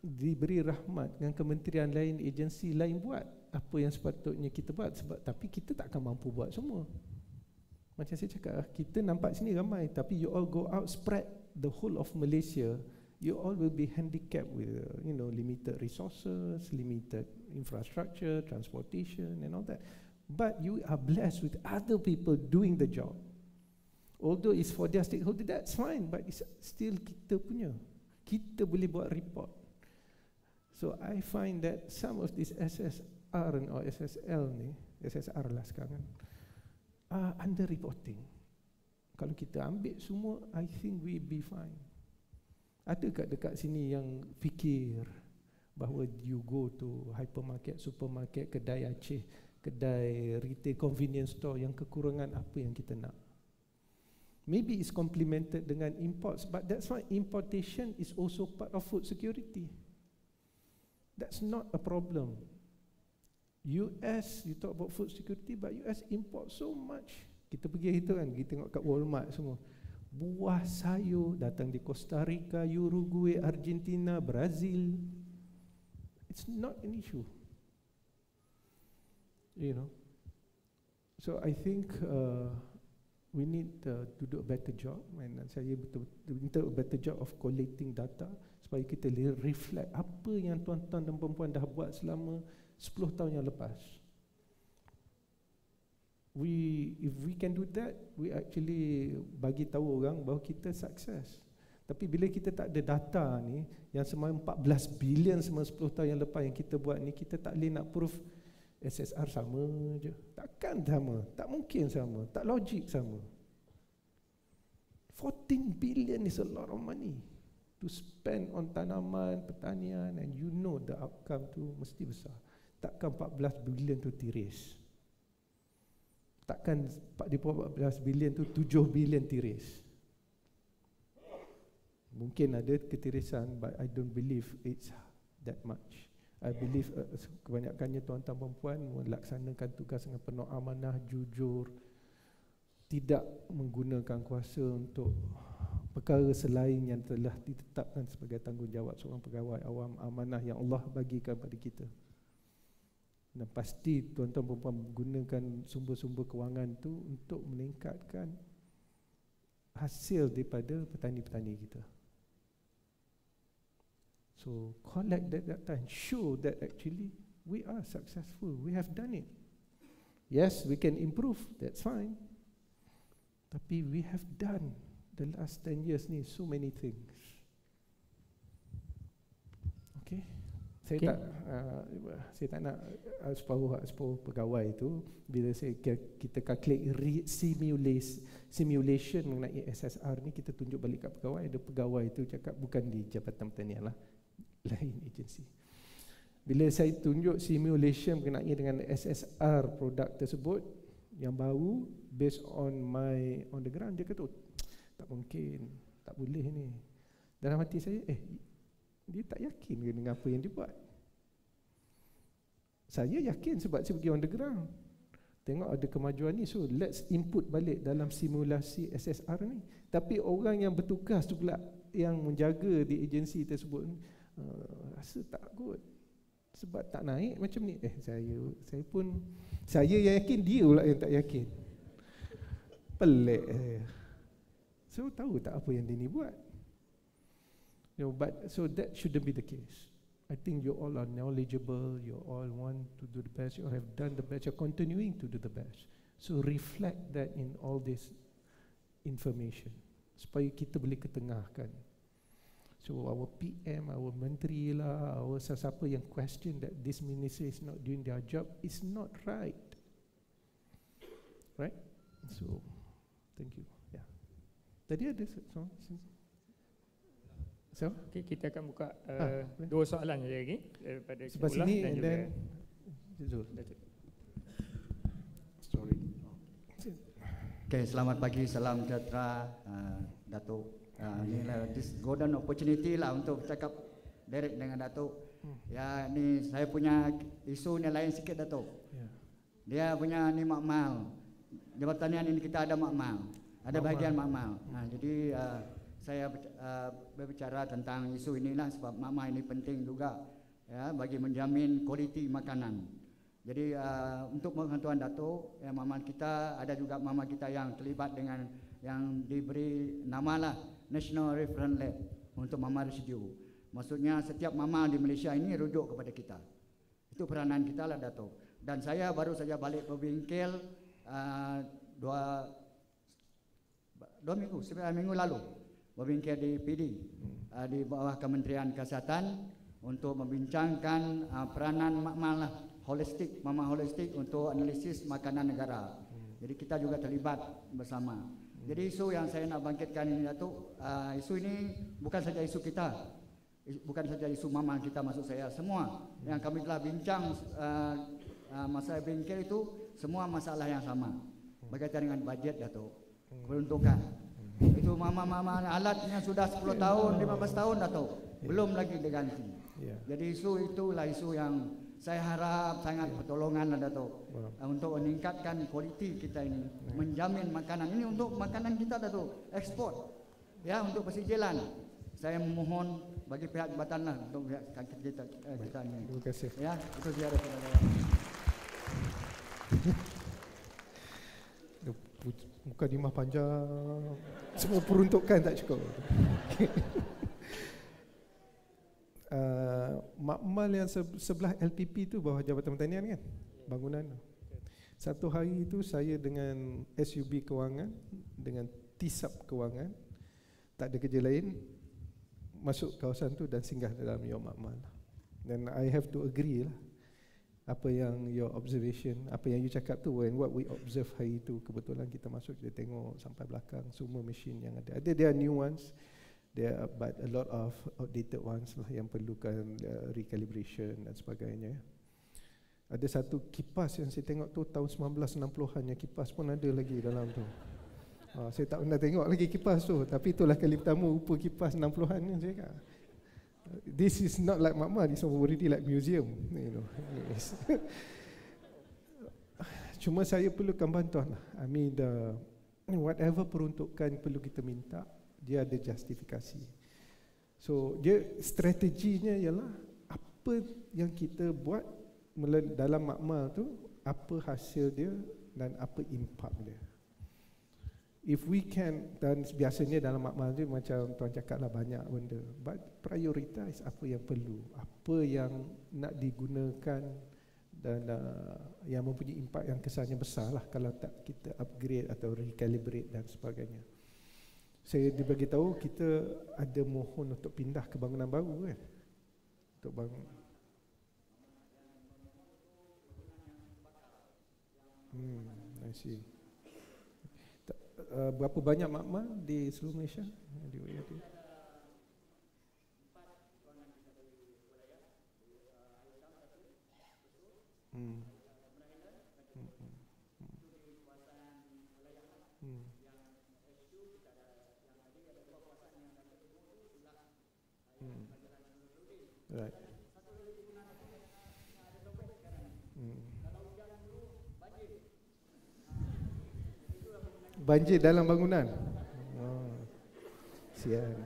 diberi rahmat dengan kementerian lain, agensi lain buat apa yang sepatutnya kita buat, tapi kita takkan mampu buat semua. Macam saya cakap, kita nampak sini ramai, tapi you all go out spread the whole of Malaysia, you all will be handicapped with limited resources, limited infrastructure, transportation and all that. But you are blessed with other people doing the job. Although it's for their stakeholder, that's fine, but it's still kita punya. Kita boleh buat report. So I find that some of this SSR or SSL ni, SSR lah sekarang, are under reporting. Kalau kita ambil semua, I think we be fine. Ada dekat sini yang fikir bahawa you go to hypermarket, supermarket, kedai Aceh, kedai retail convenience store yang kekurangan apa yang kita nak. Maybe it's complemented dengan imports, but that's why importation is also part of food security. That's not a problem. US, you talk about food security, but US import so much. Kita pergi itu kan, kita tengok kat Walmart semua. Buah sayur datang di Costa Rica, Uruguay, Argentina, Brazil. It's not an issue. So I think we need to do a better job, and saya betul-betul a better job of collecting data supaya kita reflect apa yang tuan-tuan dan perempuan dah buat selama 10 tahun yang lepas. If we can do that, we actually bagi tahu orang bahawa kita sukses. Tapi bila kita tak ada data ni, yang semua 14 bilion semua 10 tahun yang lepas yang kita buat ni, kita tak boleh nak proof SSR sama je. Takkan sama, tak mungkin sama, tak logik sama. 14 billion is a lot of money to spend on tanaman, pertanian, and the outcome tu mesti besar. Takkan 14 bilion tu tiris. Takkan di bawah 14 bilion tu 7 bilion tiris. Mungkin ada ketirisan, but I don't believe it's that much. I believe kebanyakannya tuan-tuan perempuan melaksanakan tugas dengan penuh amanah, jujur, tidak menggunakan kuasa untuk perkara selain yang telah ditetapkan sebagai tanggungjawab seorang pegawai awam amanah yang Allah bagikan pada kita. Dan pasti tuan-tuan perempuan menggunakan sumber-sumber kewangan tu untuk meningkatkan hasil daripada petani-petani kita. So collect that data and show that actually we are successful. We have done it. Yes, we can improve. That's fine. Tapi we have done the last 10 years ni so many things. Okay. Saya tak nak separuh pegawai tu bila kita calculate simulation mengenai SSR ni, kita tunjuk balik kat pegawai, ada pegawai tu cakap bukan di Jabatan Pertanian lah, lain agensi. Bila saya tunjuk simulation mengenai dengan SSR produk tersebut yang baru based on the ground, dia kata tak mungkin, tak boleh ni. Dalam hati saya, dia tak yakin ke dengan apa yang dia buat. Saya yakin sebab saya pergi underground, tengok ada kemajuan ni, so let's input balik dalam simulasi SSR ni. Tapi orang yang bertugas tu pula yang menjaga di agensi tersebut ni, rasa tak good sebab tak naik macam ni. Saya yang yakin, dia pula yang tak yakin. Pelik So tahu tak apa yang dia ni buat. But so that shouldn't be the case. I think you all are knowledgeable, you all want to do the best, you all have done the best, you're continuing to do the best. So reflect that in all this information supaya kita boleh ketengahkan. So our PM, our menteri lah, our siapa yang question that this ministry is not doing their job is not right. Right? So thank you. Yeah. Tadi ada So, okay, kita akan buka dua soalan saja lagi daripada sebelah Kibullah sini dan and juga then Zul. Sorry. Okay, selamat pagi, salam sejahtera Datuk. Inilah this golden opportunity lah untuk bercakap direct dengan Datuk. Ya, ni saya punya isu ni lain sikit Datuk. Dia punya ni makmal. Jabatan ini kita ada makmal. Ada bahagian makmal. Jadi saya berbicara tentang isu inilah sebab makmal ini penting juga ya bagi menjamin kualiti makanan. Jadi untuk pengetahuan Datuk, ya, makmal kita ada juga makmal kita yang terlibat dengan yang diberi namalah National Reference Lab untuk makmal residu. Maksudnya setiap makmal di Malaysia ini rujuk kepada kita. Itu peranan kita lah Datuk. Dan saya baru saja balik ke bengkel 9 minggu lalu. Berbingkir di PD di bawah Kementerian Kesihatan untuk membincangkan peranan makmal holistik, makmal holistik untuk analisis makanan negara. Jadi kita juga terlibat bersama. Jadi isu yang saya nak bangkitkan ini Datuk, isu ini bukan saja isu kita, bukan saja isu makmal kita, maksud saya semua yang kami telah bincang masa bingkir itu semua masalah yang sama berkaitan dengan bajet Datuk, peruntukan. Itu mama-mama alatnya sudah 10 tahun, 15 tahun Datuk, belum lagi diganti. Jadi isu itulah isu yang saya harap sangat pertolongan Datuk untuk meningkatkan kualiti kita ini, menjamin makanan ini untuk makanan kita Datuk, ekspor ya untuk persijilan. Saya memohon bagi pihak jabatan lah untuk pihak kita ini. Terima kasih. Ya, itu dia. Bukan dimah panjang, semua peruntukan tak cukup. Makmal yang sebelah LPP tu bawah Jabatan Pertanian kan, bangunan tu. Satu hari itu saya dengan SUB Kewangan, dengan TISAP Kewangan, tak ada kerja lain, masuk kawasan tu dan singgah dalam Your Makmal. Dan I have to agree lah, apa yang your observation, apa yang you cakap tu, and what we observe hari itu, kebetulan kita masuk, kita tengok sampai belakang semua mesin yang ada. There are new ones, there are, but a lot of outdated ones lah yang perlukan recalibration dan sebagainya. Ada satu kipas yang saya tengok tu tahun 1960-an, yang kipas pun ada lagi dalam tu. Saya tak pernah tengok lagi kipas tu, tapi itulah kali pertama rupa kipas 60-an ni saya kata. This is not like makmal, this is already like museum, you know. Cuma saya perlukan bantuan lah. I mean whatever peruntukan perlu kita minta, dia ada justifikasi. So dia strateginya ialah apa yang kita buat dalam makmal tu, apa hasil dia dan apa impak dia. If we can, dan biasanya dalam makmal tu macam tuan cakap lah banyak benda, but prioritize apa yang perlu, apa yang nak digunakan dan yang mempunyai impak yang kesannya besar lah kalau tak kita upgrade atau recalibrate dan sebagainya. Saya dibagi tahu kita ada mohon untuk pindah ke bangunan baru kan, untuk bangun. I see. Berapa banyak makmal di seluruh Malaysia? Di UAT? Right. Banjir dalam bangunan. Oh, sian.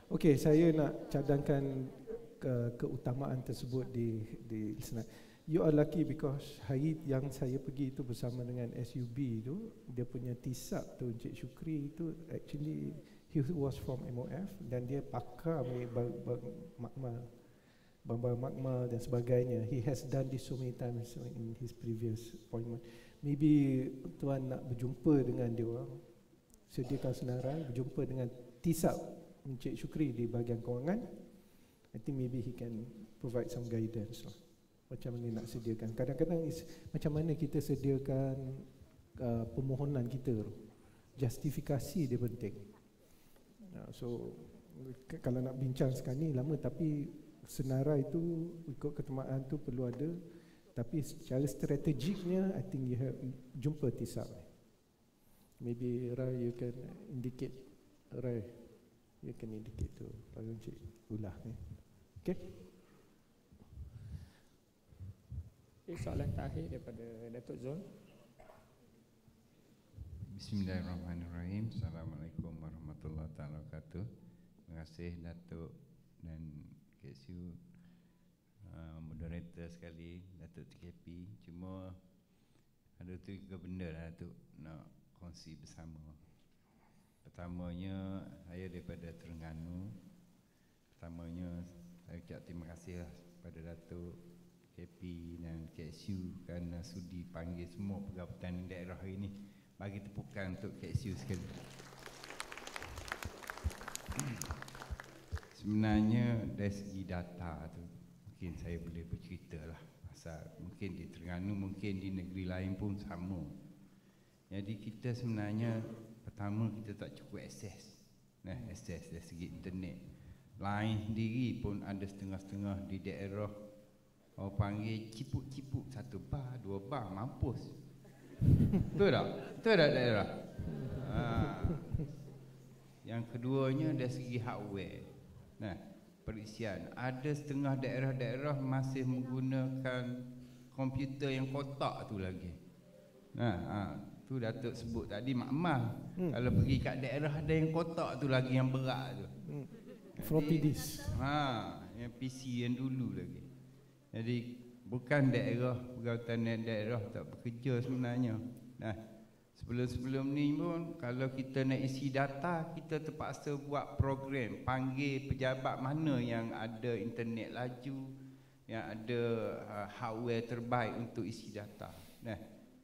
Okey, saya nak cadangkan keutamaan tersebut di Senat. You are lucky because hari yang saya pergi itu bersama dengan SUB itu, dia punya tisap tu Encik Syukri itu actually he was from MOF dan dia pakar makmal, bahan makmal dan sebagainya. He has done this so many times in his previous appointment. Maybe tuan nak berjumpa dengan dia orang, sediakan senarai, berjumpa dengan tisap Encik Syukri di bahagian kewangan. I think maybe he can provide some guidance lah. Macam mana nak sediakan. Kadang-kadang macam mana kita sediakan permohonan kita, justifikasi dia penting. So kalau nak bincang sekarang ni lama, tapi senarai itu ikut ketemaan tu perlu ada. Tapi secara strategiknya I think you have jumpa tisap. Maybe Rai you can indicate, Rai you can indicate tu pada Encik Ulah ni. Okay. Soalan terakhir daripada Datuk Zul. Bismillahirrahmanirrahim. Assalamualaikum warahmatullahi wabarakatuh. Terima kasih Datuk dan KSU, moderator sekali Datuk TKP. Cuma ada tiga benda lah Datuk nak kongsi bersama. Pertamanya, saya daripada Terengganu. Pertamanya saya ucap terima kasih lah kepada Datuk KP dan KSU kerana sudi panggil semua pegawai pertanian daerah hari ini. Bagi tepukan untuk KSU sekali. Sebenarnya dari segi data tu mungkin saya boleh bercerita lah pasal mungkin di Terengganu, mungkin di negeri lain pun sama. Jadi kita sebenarnya pertama kita tak cukup akses. Akses dari segi internet. Lain sendiri pun ada setengah-setengah di daerah, orang panggil cipuk-cipuk, 1 bar, 2 bar, mampus. Betul tak? Betul tak daerah? Yang keduanya dari segi hardware. Perisian. Ada setengah daerah-daerah masih menggunakan komputer yang kotak tu lagi. Tu Datuk sebut tadi makmal. Kalau pergi kat daerah ada yang kotak tu lagi, yang berat tu. Floppy disk. Yang PC yang dulu lagi. Jadi bukan daerah, pegawai pertanian daerah tak bekerja sebenarnya. Sebelum-sebelum ni pun kalau kita nak isi data, kita terpaksa buat program, panggil pejabat mana yang ada internet laju, yang ada hardware terbaik untuk isi data.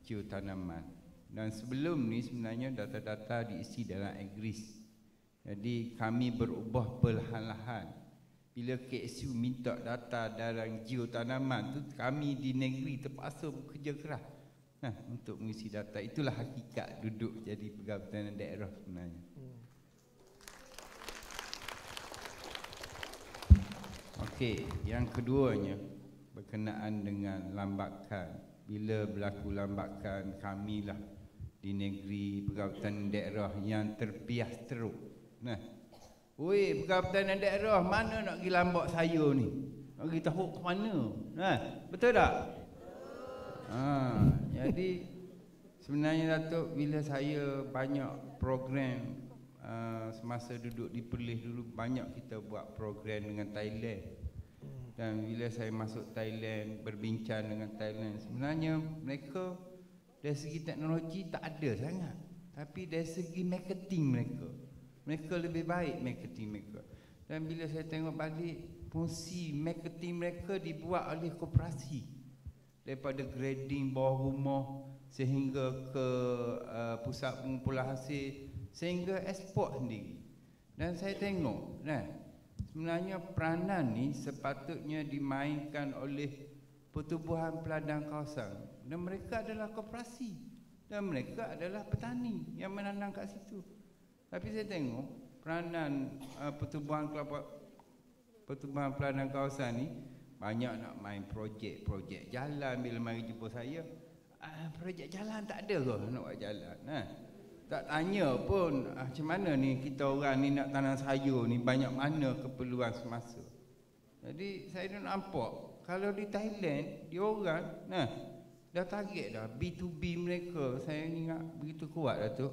Geotanaman. Dan sebelum ni sebenarnya data-data diisi dalam Agris. Jadi kami berubah perlahan-lahan. Bila KSU minta data dalam geotanaman tu, kami di negeri terpaksa bekerja keras untuk mengisi data. Itulah hakikat duduk jadi pegawai pertanian daerah sebenarnya. Okey, yang keduanya berkenaan dengan lambakan. Bila berlaku lambakan, kamilah di negeri pegawai pertanian daerah yang terpias teruk. Oi, pegawai pertanian daerah, mana nak pergi lambak saya ni? Nak pergi tahu ke mana? Betul tak? Jadi sebenarnya Datuk, bila saya banyak program semasa duduk di Perlis dulu, banyak kita buat program dengan Thailand. Dan bila saya masuk Thailand, berbincang dengan Thailand, sebenarnya mereka dari segi teknologi tak ada sangat, tapi dari segi marketing mereka lebih baik marketing mereka. Dan bila saya tengok balik, fungsi marketing mereka dibuat oleh koperasi, daripada grading bawah rumah sehingga ke pusat pengumpulan hasil, sehingga ekspor sendiri. Dan saya tengok sebenarnya peranan ni sepatutnya dimainkan oleh Pertubuhan Peladang Kawasan, dan mereka adalah koperasi dan mereka adalah petani yang menanam kat situ. Tapi saya tengok peranan Pertubuhan Peladang Kawasan ni banyak nak main projek jalan. Bila mari jumpa saya, projek jalan tak ada ke nak buat jalan. Tak tanya pun macam mana ni kita orang ni nak tanam sayur ni, banyak mana keperluan semasa. Jadi saya dah nampak kalau di Thailand dia orang dah target dah B2B mereka, saya ingat begitu kuat dah tu.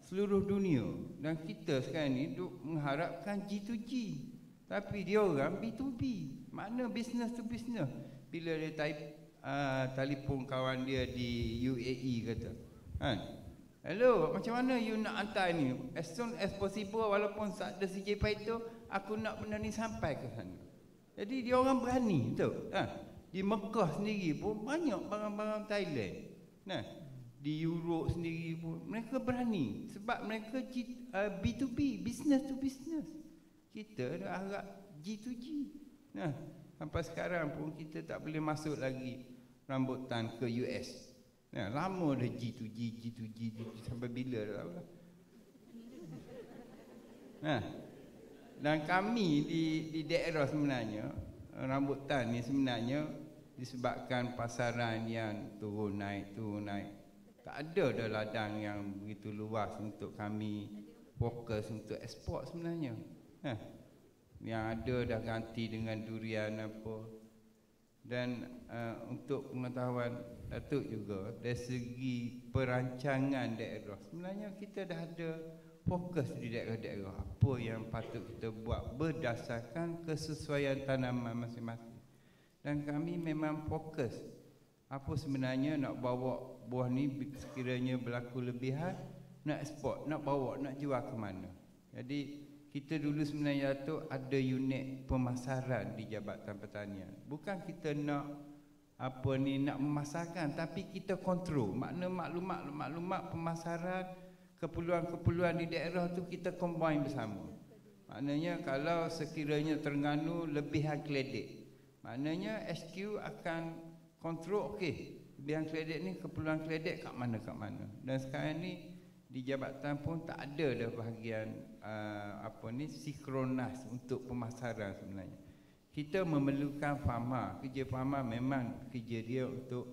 Seluruh dunia, dan kita sekarang ni duk mengharapkan G2G, tapi dia orang B2B. Mana business to business. Bila dia telefon kawan dia di UAE kata, hello, macam mana you nak hantar ni? As soon as possible, walaupun tak ada CJ Paito, aku nak benda ni sampai ke sana. Jadi dia orang berani tu. Di Mekah sendiri pun banyak barang-barang Thailand. Di Europe sendiri pun mereka berani sebab mereka B2B, business to business. Kita dah harap G2G. Sampai sekarang pun kita tak boleh masuk lagi rambutan ke US. Lama dah G2G sampai bila dah lah. Dan kami di daerah sebenarnya, rambutan ni sebenarnya disebabkan pasaran yang turun naik. Tak ada dah ladang yang begitu luas untuk kami fokus untuk ekspor sebenarnya. Yang ada dah ganti dengan durian apa. Dan untuk pengetahuan Datuk juga, dari segi perancangan daerah, sebenarnya kita dah ada fokus di daerah-daerah apa yang patut kita buat berdasarkan kesesuaian tanaman masing-masing. Dan kami memang fokus apa sebenarnya nak bawa buah ni sekiranya berlaku lebihan, nak ekspor, nak bawa, nak jual ke mana. Jadi kita dulu sebenarnya Datuk ada unit pemasaran di Jabatan Pertanian. Bukan kita nak nak memasarkan, tapi kita kontrol. Makna maklumat pemasaran, keperluan-keperluan di daerah tu kita combine bersama. Maknanya kalau sekiranya Terengganu lebihan kledek, maknanya SQ akan kontrol, okey, lebihan kledek ni, keperluan kledek kat mana. Dan sekarang ni di jabatan pun tak ada dah bahagian sinkronis untuk pemasaran sebenarnya. Kita memerlukan farmer. Kerja farmer memang kerja dia untuk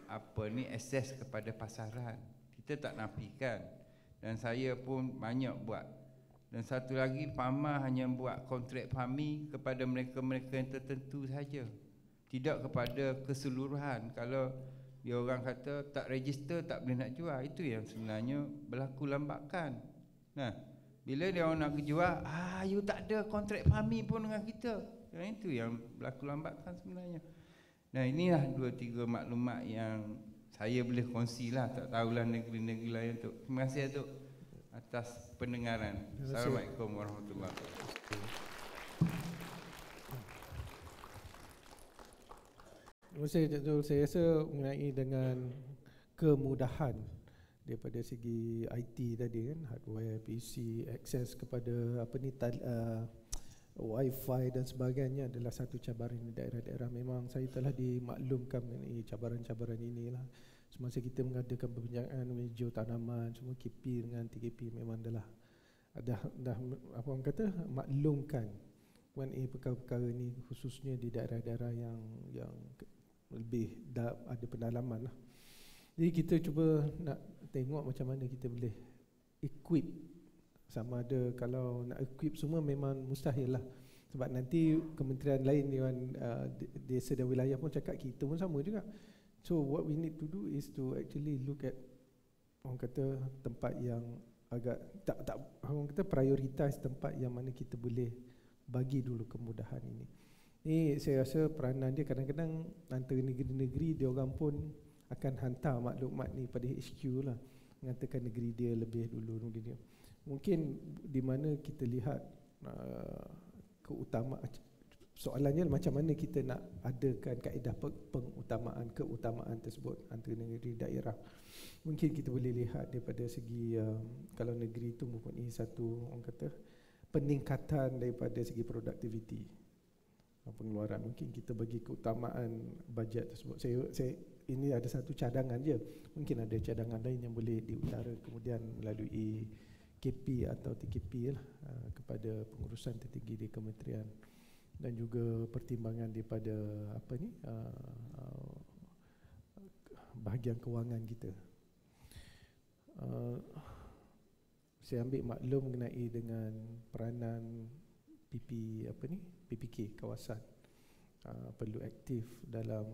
akses kepada pasaran. Kita tak nafikan. Dan saya pun banyak buat. Dan satu lagi, farmer hanya buat kontrak farming kepada mereka-mereka yang tertentu saja. Tidak kepada keseluruhan. Kalau dia orang kata tak register, tak boleh nak jual, itu yang sebenarnya berlaku lambakan. Bila dia orang nak jual, you tak ada kontrak farming pun dengan kita. Yang itu yang berlaku lambakan sebenarnya. Nah, inilah 2-3 maklumat yang saya boleh kongsilah. Tak tahulah negeri-negeri lain tu. Terima kasih Datuk atas pendengaran. Assalamualaikum warahmatullahi wabarakatuh. Terima kasih Datuk. Saya rasa mengenai dengan kemudahan daripada segi IT tadi kan, hardware, PC, akses kepada Wi-Fi dan sebagainya adalah satu cabaran di daerah-daerah. Memang saya telah dimaklumkan mengenai cabaran-cabaran inilah. Semasa kita mengadakan perbincangan mengenai geotanaman, semua KP dengan TKP memang dah apa orang kata, maklumkan mengenai perkara-perkara ini, khususnya di daerah-daerah yang lebih ada pendalaman lah. Jadi kita cuba nak tengok macam mana kita boleh equip. Sama ada kalau nak equip semua memang mustahil lah. Sebab nanti kementerian lain desa dan wilayah pun cakap kita pun sama juga. So what we need to do is to actually look at, orang kata, tempat yang agak orang kata prioritize tempat yang mana kita boleh bagi dulu kemudahan ini. Ni saya rasa peranan dia kadang-kadang antara negeri-negeri dia orang pun akan hantar maklumat ni pada HQ lah, mengatakan negeri dia lebih dulu negeri dia. Mungkin di mana kita lihat keutamaan, soalannya macam mana kita nak adakan kaedah keutamaan tersebut antara negeri daerah. Mungkin kita boleh lihat daripada segi kalau negeri itu mempunyai satu, orang kata, peningkatan daripada segi produktiviti pengeluaran, mungkin kita bagi keutamaan bajet tersebut. Saya ini ada satu cadangan je, mungkin ada cadangan lain yang boleh diutara kemudian melalui KP atau TKP lah, kepada pengurusan tertinggi di kementerian, dan juga pertimbangan daripada bahagian kewangan kita. Saya ambil maklum mengenai dengan peranan PPK kawasan perlu aktif dalam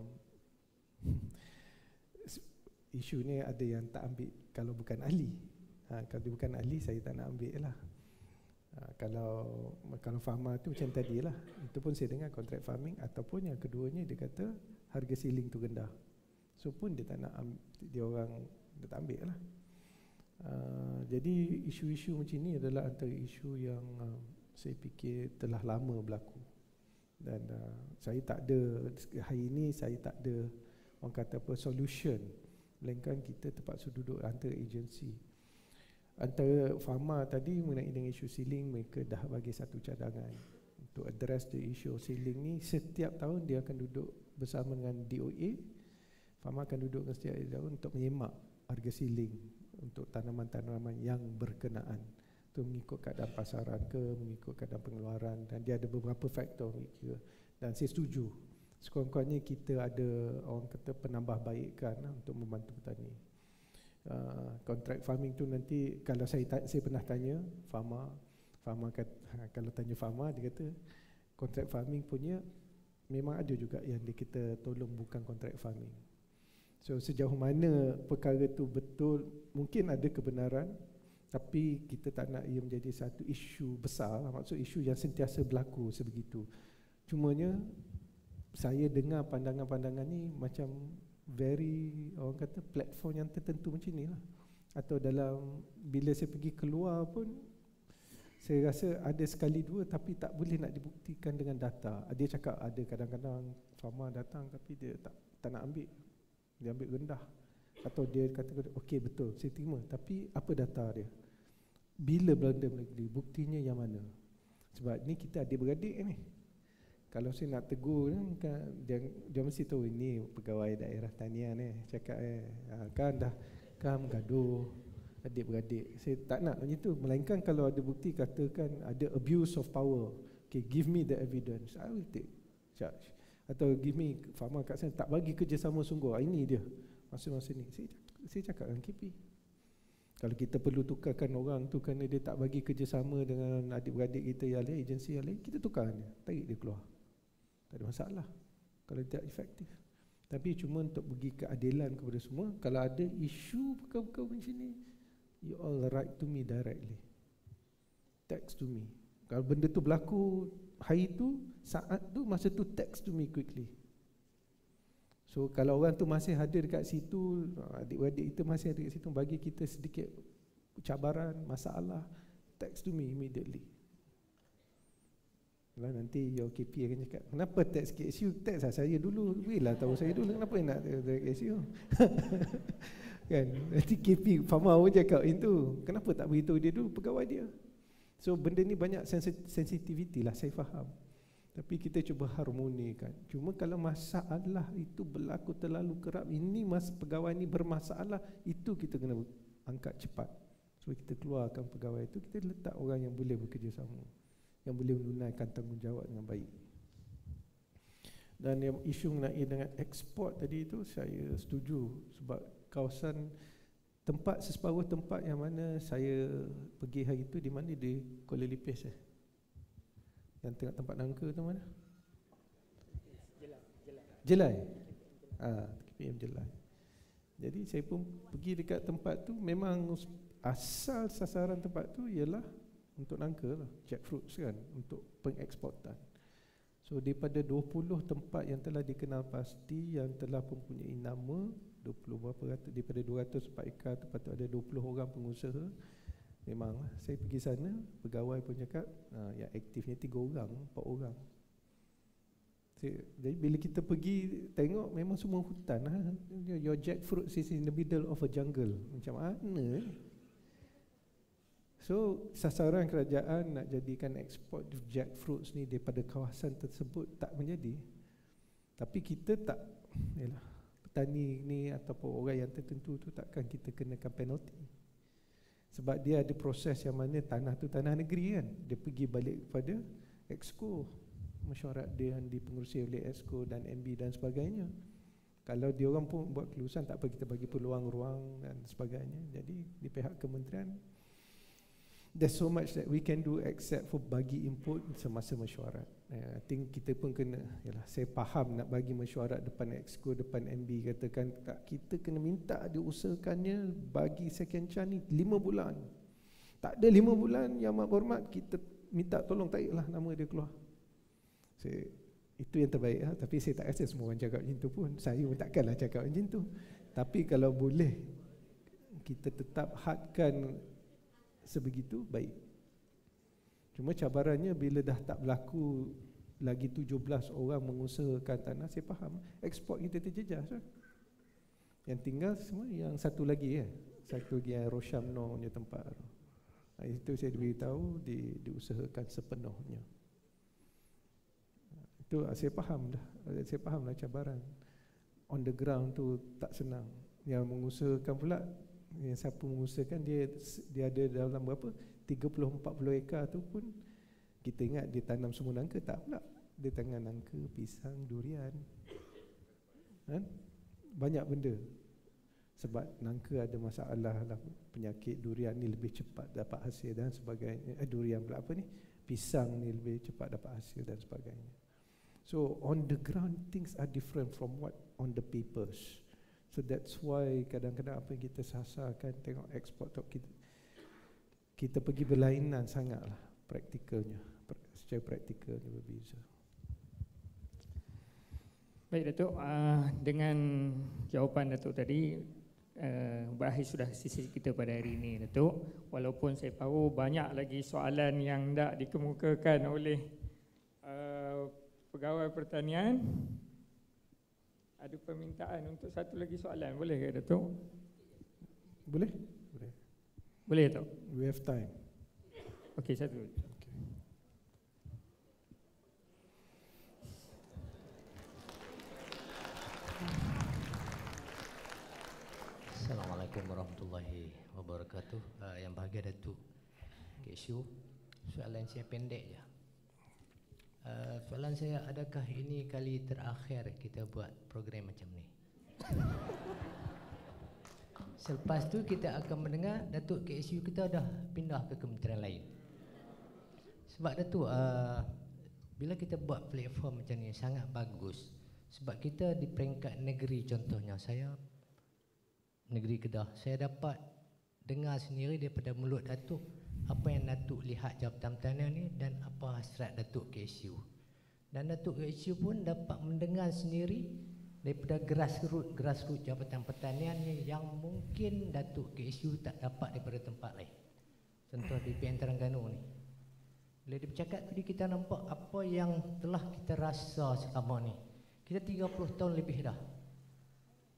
isu ni. Ada yang tak ambil kalau bukan ahli. Kalau dia bukan ahli, saya tak nak ambil lah. Kalau farmer tu macam tadi lah, itu pun saya dengar contract farming, ataupun yang keduanya dia kata harga ceiling tu rendah, so pun dia tak nak dia tak ambil lah. Jadi isu-isu macam ni adalah antara isu yang saya fikir telah lama berlaku. Dan saya tak ada, hari ini saya tak ada orang kata apa solution, melainkan kita terpaksa duduk antara agensi. Antara Fama tadi mengenai dengan isu ceiling, mereka dah bagi satu cadangan untuk address the issue of ceiling ni. Setiap tahun dia akan duduk bersama dengan DOA. Fama akan duduk dengan setiap tahun untuk menyemak harga ceiling untuk tanaman-tanaman yang berkenaan. Itu mengikut keadaan pasaran ke, mengikut keadaan pengeluaran, dan dia ada beberapa faktor mikir. Dan saya setuju, sekurang-kurangnya kita ada orang kata penambahbaikan untuk membantu petani. Contract farming tu nanti kalau saya pernah tanya farmer kata, kalau tanya farmer dia kata contract farming punya memang ada juga yang kita tolong bukan contract farming. So sejauh mana perkara tu betul, mungkin ada kebenaran, tapi kita tak nak ia menjadi satu isu besar, maksud isu yang sentiasa berlaku sebegitu. Cumanya saya dengar pandangan-pandangan ni macam very, orang kata platform yang tertentu macam ni lah. Atau dalam, bila saya pergi keluar pun saya rasa ada sekali dua tapi tak boleh nak dibuktikan dengan data. Dia cakap ada kadang-kadang farmer datang tapi dia tak nak ambil, dia ambil rendah. Atau dia kata okey betul saya terima, tapi apa data dia? Bila belanja negeri, buktinya yang mana? Sebab ni kita adik-beradik ni. Kalau saya nak tegur kan, dia mesti tahu ini pegawai daerah tanian ni cakap kan gaduh adik-beradik. Saya tak nak macam tu, melainkan kalau ada bukti katakan ada abuse of power, okay, give me the evidence, I will take charge. Atau give me farmer kat sana tak bagi kerjasama sungguh, ini dia masa-masa ni. Saya cakap dengan KP, kalau kita perlu tukarkan orang tu kerana dia tak bagi kerjasama dengan adik-beradik kita yang lain, agensi yang lain, kita tukar dia, tarik dia keluar, tak ada masalah kalau tidak efektif. Tapi cuma untuk bagi keadilan kepada semua, kalau ada isu perkara-perkara macam ni, you all write to me directly, text to me. Kalau benda tu berlaku hari tu, saat tu, masa tu, text to me quickly. So kalau orang tu masih hadir dekat situ, adik-adik kita masih ada dekat situ, bagi kita sedikit cabaran, masalah, text to me immediately. Lah nanti your KP akan cakap, kenapa text KSU? Text saya dulu, berilah tahu saya dulu, kenapa nak text KSU? Kan, nanti KP farmer pun cakap itu, kenapa tak beritahu dia dulu, pegawai dia. So benda ni banyak sensitivity lah, saya faham. Tapi kita cuba harmonikan. Cuma kalau masalah itu berlaku terlalu kerap, ini pegawai ni bermasalah, itu kita kena angkat cepat. So kita keluarkan pegawai itu, kita letak orang yang boleh bekerjasama, yang boleh menunaikan tanggungjawab dengan baik. Dan yang isu mengenai dengan ekspor tadi itu, saya setuju. Sebab kawasan tempat, seseparuh tempat yang mana saya pergi hari itu, di mana? Di Kuala Lipis yang tengah tempat nangka tu mana? Jelai. KPM Jelai. Jadi saya pun pergi dekat tempat tu, memang asal sasaran tempat tu ialah untuk nangka lah, jackfruits kan, untuk pengeksportan. So daripada 20 tempat yang telah dikenal pasti, yang telah mempunyai nama, 20 berapa ratus, daripada 204 ekar tu patut ada 20 orang pengusaha. Memang saya pergi sana, pegawai pun cakap yang aktifnya 3 orang, 4 orang. Jadi bila kita pergi tengok, memang semua hutan lah. Your jackfruit is in the middle of a jungle. Macam mana? So sasaran kerajaan nak jadikan ekspor jackfruits ni daripada kawasan tersebut tak menjadi. Tapi kita tak, yalah, petani ni ataupun orang yang tertentu tu takkan kita kenakan penalti. Sebab dia ada proses yang mana tanah tu tanah negeri kan. Dia pergi balik kepada Exco, mesyuarat dia yang dipengerusi oleh Exco dan MB dan sebagainya. Kalau dia orang pun buat kelulusan, tak apa, kita bagi peluang ruang dan sebagainya. Jadi di pihak kementerian, there's so much that we can do except for bagi input semasa mesyuarat. I think kita pun kena, yalah, saya faham nak bagi mesyuarat depan Exco, depan MB, katakan tak, kita kena minta diusahakannya bagi second chance ni 5 bulan. Tak ada 5 bulan, Yang Amat Berhormat, kita minta tolong tariklah nama dia keluar. Itu yang terbaik lah. Tapi saya tak rasa semua orang cakap macam tu pun. Saya pun takkanlah cakap macam tu. Tapi kalau boleh kita tetap hadkan sebegitu, baik. Cuma cabarannya bila dah tak berlaku lagi 17 orang mengusahakan tanah, saya faham ekspor kita terjejas kan? Yang tinggal semua yang satu lagi satu lagi yang Roshamno punya tempat. Itu saya diberitahu diusahakan sepenuhnya. Itu saya faham dah. Saya faham lah cabaran. On the ground tu tak senang. Yang mengusahakan pula, yang siapa mengusahakan, dia ada dalam berapa 30-40 ekar tu pun kita ingat dia tanam semua nangka, tak pula. Dia tanam nangka, pisang, durian, kan? Banyak benda. Sebab nangka ada masalah lah, penyakit, durian ni lebih cepat dapat hasil dan sebagainya. Durian pula apa ni, pisang ni lebih cepat dapat hasil dan sebagainya. So on the ground things are different from what on the papers. So that's why kadang-kadang apa yang kita sasarkan tengok ekspor tu, kita pergi berlainan sangatlah praktikalnya. Secara praktikal dia berbeza. Baik Datuk, dengan jawapan Datuk tadi, berakhir sudah sesi kita pada hari ini Datuk. Walaupun saya tahu banyak lagi soalan yang tak dikemukakan oleh Pegawai Pertanian. Ada permintaan untuk satu lagi soalan, boleh ke Datuk? Boleh? Boleh. Boleh Datuk? We have time. Okey, satu. Assalamualaikum warahmatullahi wabarakatuh. Yang bahagia Datuk KSU, soalan saya pendek je. Soalan saya, adakah ini kali terakhir kita buat program macam ni? Selepas tu kita akan mendengar Datuk KSU kita dah pindah ke kementerian lain. Sebab Datuk, bila kita buat platform macam ni sangat bagus. Sebab kita di peringkat negeri, contohnya saya negeri Kedah, saya dapat dengar sendiri daripada mulut Datuk apa yang Datuk lihat Jabatan Pertanian ni dan apa hasrat Datuk KSU. Dan Datuk KSU pun dapat mendengar sendiri daripada grassroots Jabatan Pertanian ni yang mungkin Datuk KSU tak dapat daripada tempat lain. Contoh di PN Terengganu ni. Bila dia bercakap tadi, kita nampak apa yang telah kita rasa selama ni. Kita 30 tahun lebih dah.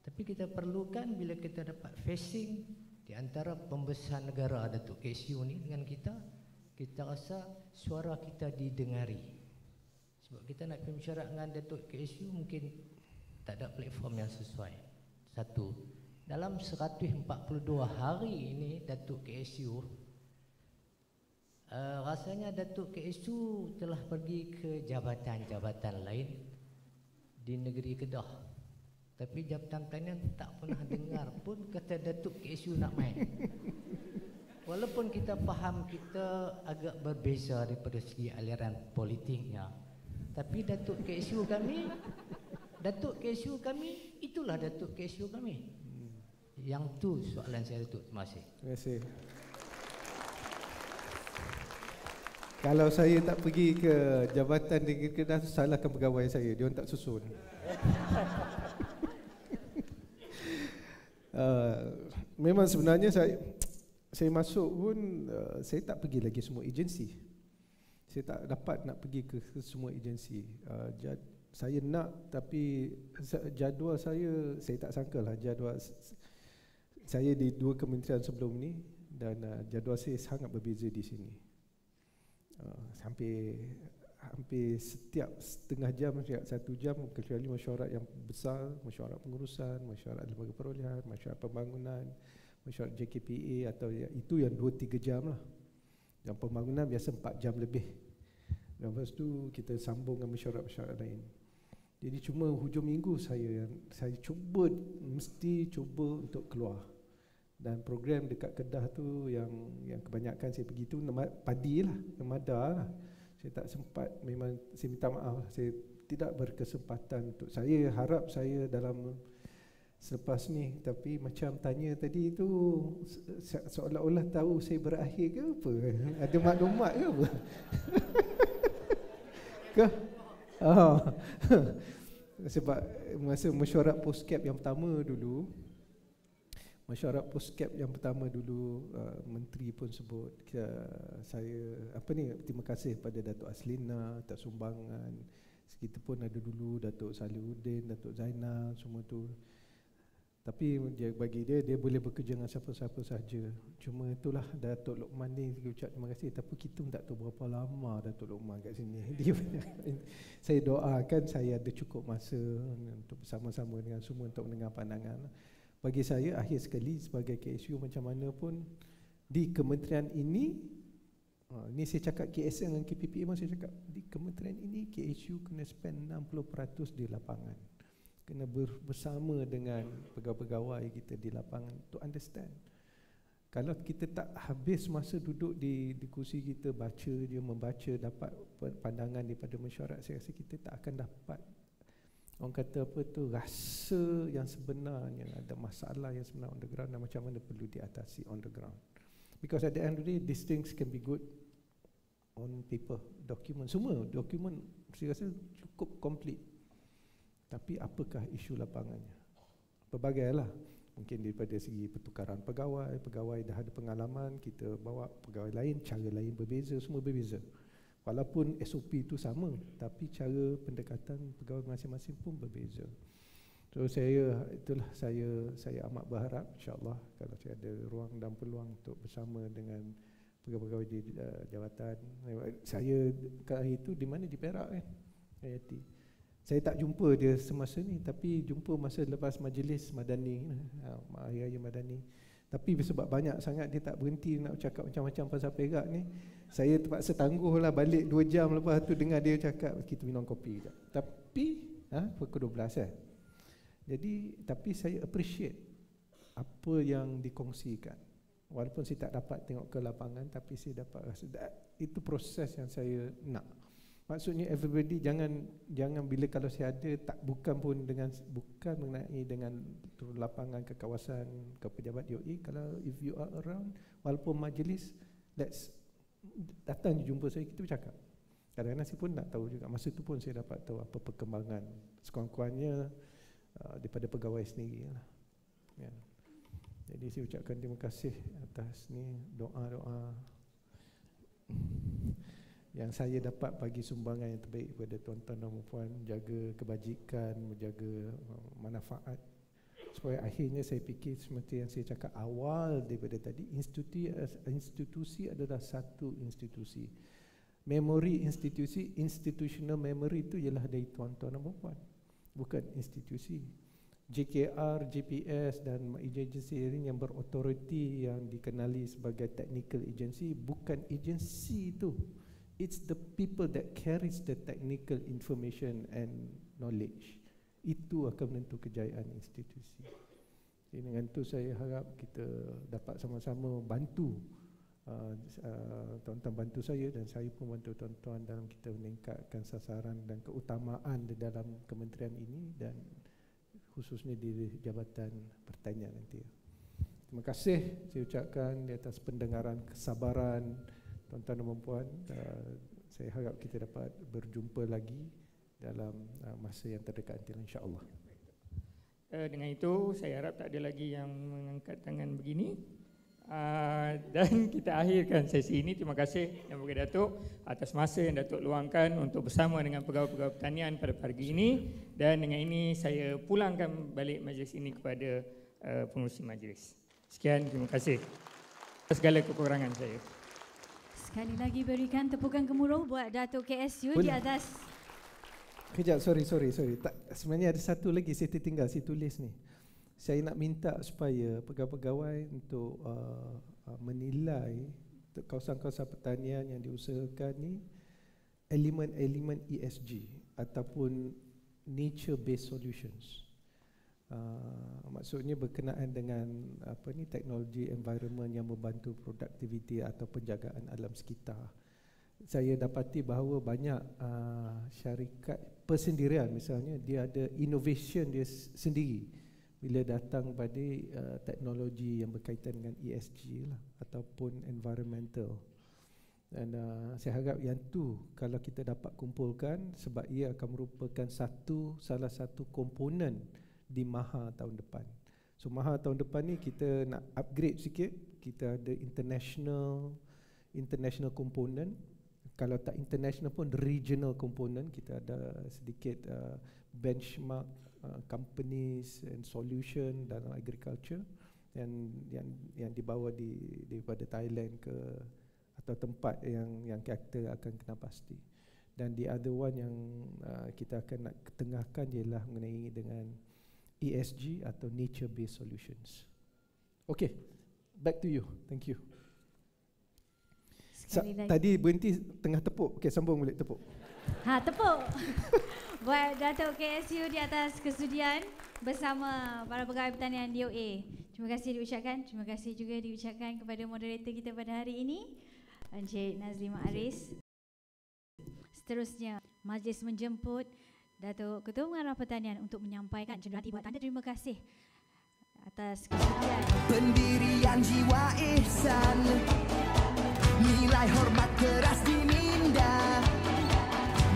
Tapi kita perlukan bila kita dapat facing di antara pembesar negara Datuk KSU ni dengan kita rasa suara kita didengari. Sebab kita nak pergi mesyuarat dengan Datuk KSU mungkin tak ada platform yang sesuai. Satu, dalam 142 hari ini Datuk KSU, rasanya Datuk KSU telah pergi ke jabatan-jabatan lain di negeri Kedah. Tapi Jabatan Pertanian tak pernah dengar pun kata Datuk KSU nak main. Walaupun kita faham kita agak berbeza daripada segi aliran politiknya, tapi Datuk KSU kami itulah Datuk KSU kami. Yang tu soalan saya Datuk. Terima kasih. Terima kasih. Kalau saya tak pergi ke Jabatan Negeri Kedah, salahkan pegawai saya, dia orang tak susun. Memang sebenarnya saya masuk pun saya tak pergi lagi semua agensi. Saya tak dapat nak pergi ke semua agensi. Saya nak, tapi jadual saya tak sangka lah jadual saya di 2 kementerian sebelum ni dan jadual saya sangat berbeza di sini. Hampir setiap setengah jam, setiap 1 jam, kecuali mesyuarat yang besar, mesyuarat pengurusan, mesyuarat lembaga perolehan, mesyuarat pembangunan, mesyuarat JKPA, atau itu yang 2-3 jam lah. Yang pembangunan biasa 4 jam lebih. Dan lepas tu kita sambung dengan mesyuarat-mesyuarat lain. Jadi cuma hujung minggu saya mesti cuba untuk keluar. Dan program dekat Kedah tu yang kebanyakan saya pergi tu padi lah, Namada lah. Saya tak sempat, memang saya minta maaf, saya tidak berkesempatan untuk. Saya harap saya dalam selepas ni, tapi macam tanya tadi tu seolah-olah tahu saya berakhir ke apa? Ada maklumat ke apa? Ke? Oh. Sebab masa mesyuarat post-cap yang pertama dulu, menteri pun sebut saya terima kasih pada Datuk Aslina atas sumbangan. Segitu pun ada dulu Datuk Salihuddin, Datuk Zainal, semua tu. Tapi bagi dia boleh bekerja dengan siapa-siapa saja. Cuma itulah Datuk Lokman ni ucap terima kasih, tapi kita pun tak tahu berapa lama Datuk Lokman kat sini. Saya doakan saya ada cukup masa untuk bersama-sama dengan semua untuk mendengar pandangan. Bagi saya akhir sekali sebagai KSU macam mana pun di kementerian ini, ni saya cakap KSN dengan KPP memang saya cakap di kementerian ini KSU kena spend 60% di lapangan. Kena bersama dengan pegawai-pegawai kita di lapangan to understand. Kalau kita tak habis masa duduk di kursi kita membaca dapat pandangan daripada mesyuarat, saya rasa kita tak akan dapat, orang kata apa tu, rasa yang sebenarnya, ada masalah yang sebenar on the ground dan macam mana perlu diatasi on the ground. Because at the end of the day, these things can be good on paper, dokumen, semua dokumen saya rasa cukup complete. Tapi apakah isu lapangannya? Pelbagailah. Mungkin daripada segi pertukaran pegawai dah ada pengalaman, kita bawa pegawai lain, cara lain berbeza, semua berbeza. Walaupun SOP itu sama, tapi cara pendekatan pegawai masing-masing pun berbeza. So saya amat berharap insya-Allah kalau saya ada ruang dan peluang untuk bersama dengan pegawai-pegawai di jabatan. Saya hari itu di mana, di Perak kan, IIT. Saya tak jumpa dia semasa ni, tapi jumpa masa lepas majlis Madani, Hari Raya Madani. Tapi sebab banyak sangat dia tak berhenti nak cakap macam-macam pasal Perak ni, saya terpaksa tangguhlah balik 2 jam lepas tu dengar dia cakap, kita minum kopi sekejap. Tapi pukul 12 Jadi tapi saya appreciate apa yang dikongsikan. Walaupun saya tak dapat tengok ke lapangan, tapi saya dapat rasa itu proses yang saya nak. Maksudnya everybody jangan bila kalau saya ada bukan mengenai dengan turun lapangan ke kawasan ke pejabat DOE. Kalau if you are around, walaupun majlis, let's datang jumpa saya, kita bercakap. Kadang-kadang saya pun nak tahu juga, masa tu pun saya dapat tahu apa perkembangan sekurang-kurangnya daripada pegawai sendiri lah. Ya. Jadi saya ucapkan terima kasih atas ni doa-doa yang saya dapat bagi sumbangan yang terbaik kepada tuan-tuan dan puan, jaga kebajikan, menjaga manfaat, supaya akhirnya saya fikir seperti yang saya cakap awal daripada tadi, institusi adalah satu institusi. Memori institusi, institutional memory itu ialah dari tuan-tuan dan puan, bukan institusi. JKR, JPS dan agensi ini yang berautoriti, yang dikenali sebagai technical agency, bukan agensi itu. It's the people that carries the technical information and knowledge. Itu akan menentu kejayaan institusi. Jadi dengan itu saya harap kita dapat sama-sama bantu tuan-tuan bantu saya dan saya pun bantu tuan-tuan dalam kita meningkatkan sasaran dan keutamaan di dalam kementerian ini dan khususnya di Jabatan Pertanian nanti. Terima kasih saya ucapkan di atas pendengaran, kesabaran tuan-tuan dan puan. Saya harap kita dapat berjumpa lagi dalam masa yang terdekat nanti, insya-Allah. Dengan itu saya harap tak ada lagi yang mengangkat tangan begini. Dan kita akhirkan sesi ini. Terima kasih Yang Berhormat Datuk atas masa yang Datuk luangkan untuk bersama dengan pegawai-pegawai pertanian pada pagi ini. Dan dengan ini saya pulangkan balik majlis ini kepada pengurusi majlis. Sekian, terima kasih atas segala kekurangan saya. Sekali lagi berikan tepukan gemuruh buat Datuk KSU. Boleh. Di atas. Kejap, sorry. Sebenarnya ada satu lagi saya tertinggal, saya tulis ni. Saya nak minta supaya pegawai-pegawai untuk menilai kawasan-kawasan pertanian yang diusahakan ni elemen-elemen ESG ataupun nature-based solutions. Maksudnya berkenaan dengan teknologi environment yang membantu produktiviti atau penjagaan alam sekitar. Saya dapati bahawa banyak syarikat persendirian misalnya dia ada innovation dia sendiri bila datang pada teknologi yang berkaitan dengan ESG lah ataupun environmental. Dan saya harap yang tu kalau kita dapat kumpulkan sebab ia akan merupakan salah satu komponen di Maha tahun depan. So Maha tahun depan ni kita nak upgrade sikit. Kita ada international component. Kalau tak international pun regional component. Kita ada sedikit benchmark companies and solution dalam agriculture yang dibawa daripada Thailand ke atau tempat yang kita akan kena pasti. Dan the other one yang kita akan nak ketengahkan ialah mengenai dengan ESG atau nature-based solutions. Okay, back to you. Thank you. Tadi berhenti tengah tepuk. Okay, sambung balik tepuk. Tepuk. Buat Datuk KSU di atas kesudian bersama para pegawai pertanian DOA. Terima kasih diucapkan. Terima kasih juga diucapkan kepada moderator kita pada hari ini, Encik Nazlima Aris. Seterusnya, majlis menjemput Datuk Ketua Pengarah Pertanian untuk menyampaikan cenderamata buat tanda terima kasih atas kesudian. Pendirian jiwa ihsan, nilai hormat keras diminda,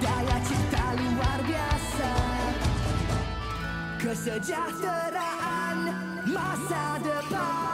daya cipta luar biasa, kesejahteraan masa depan.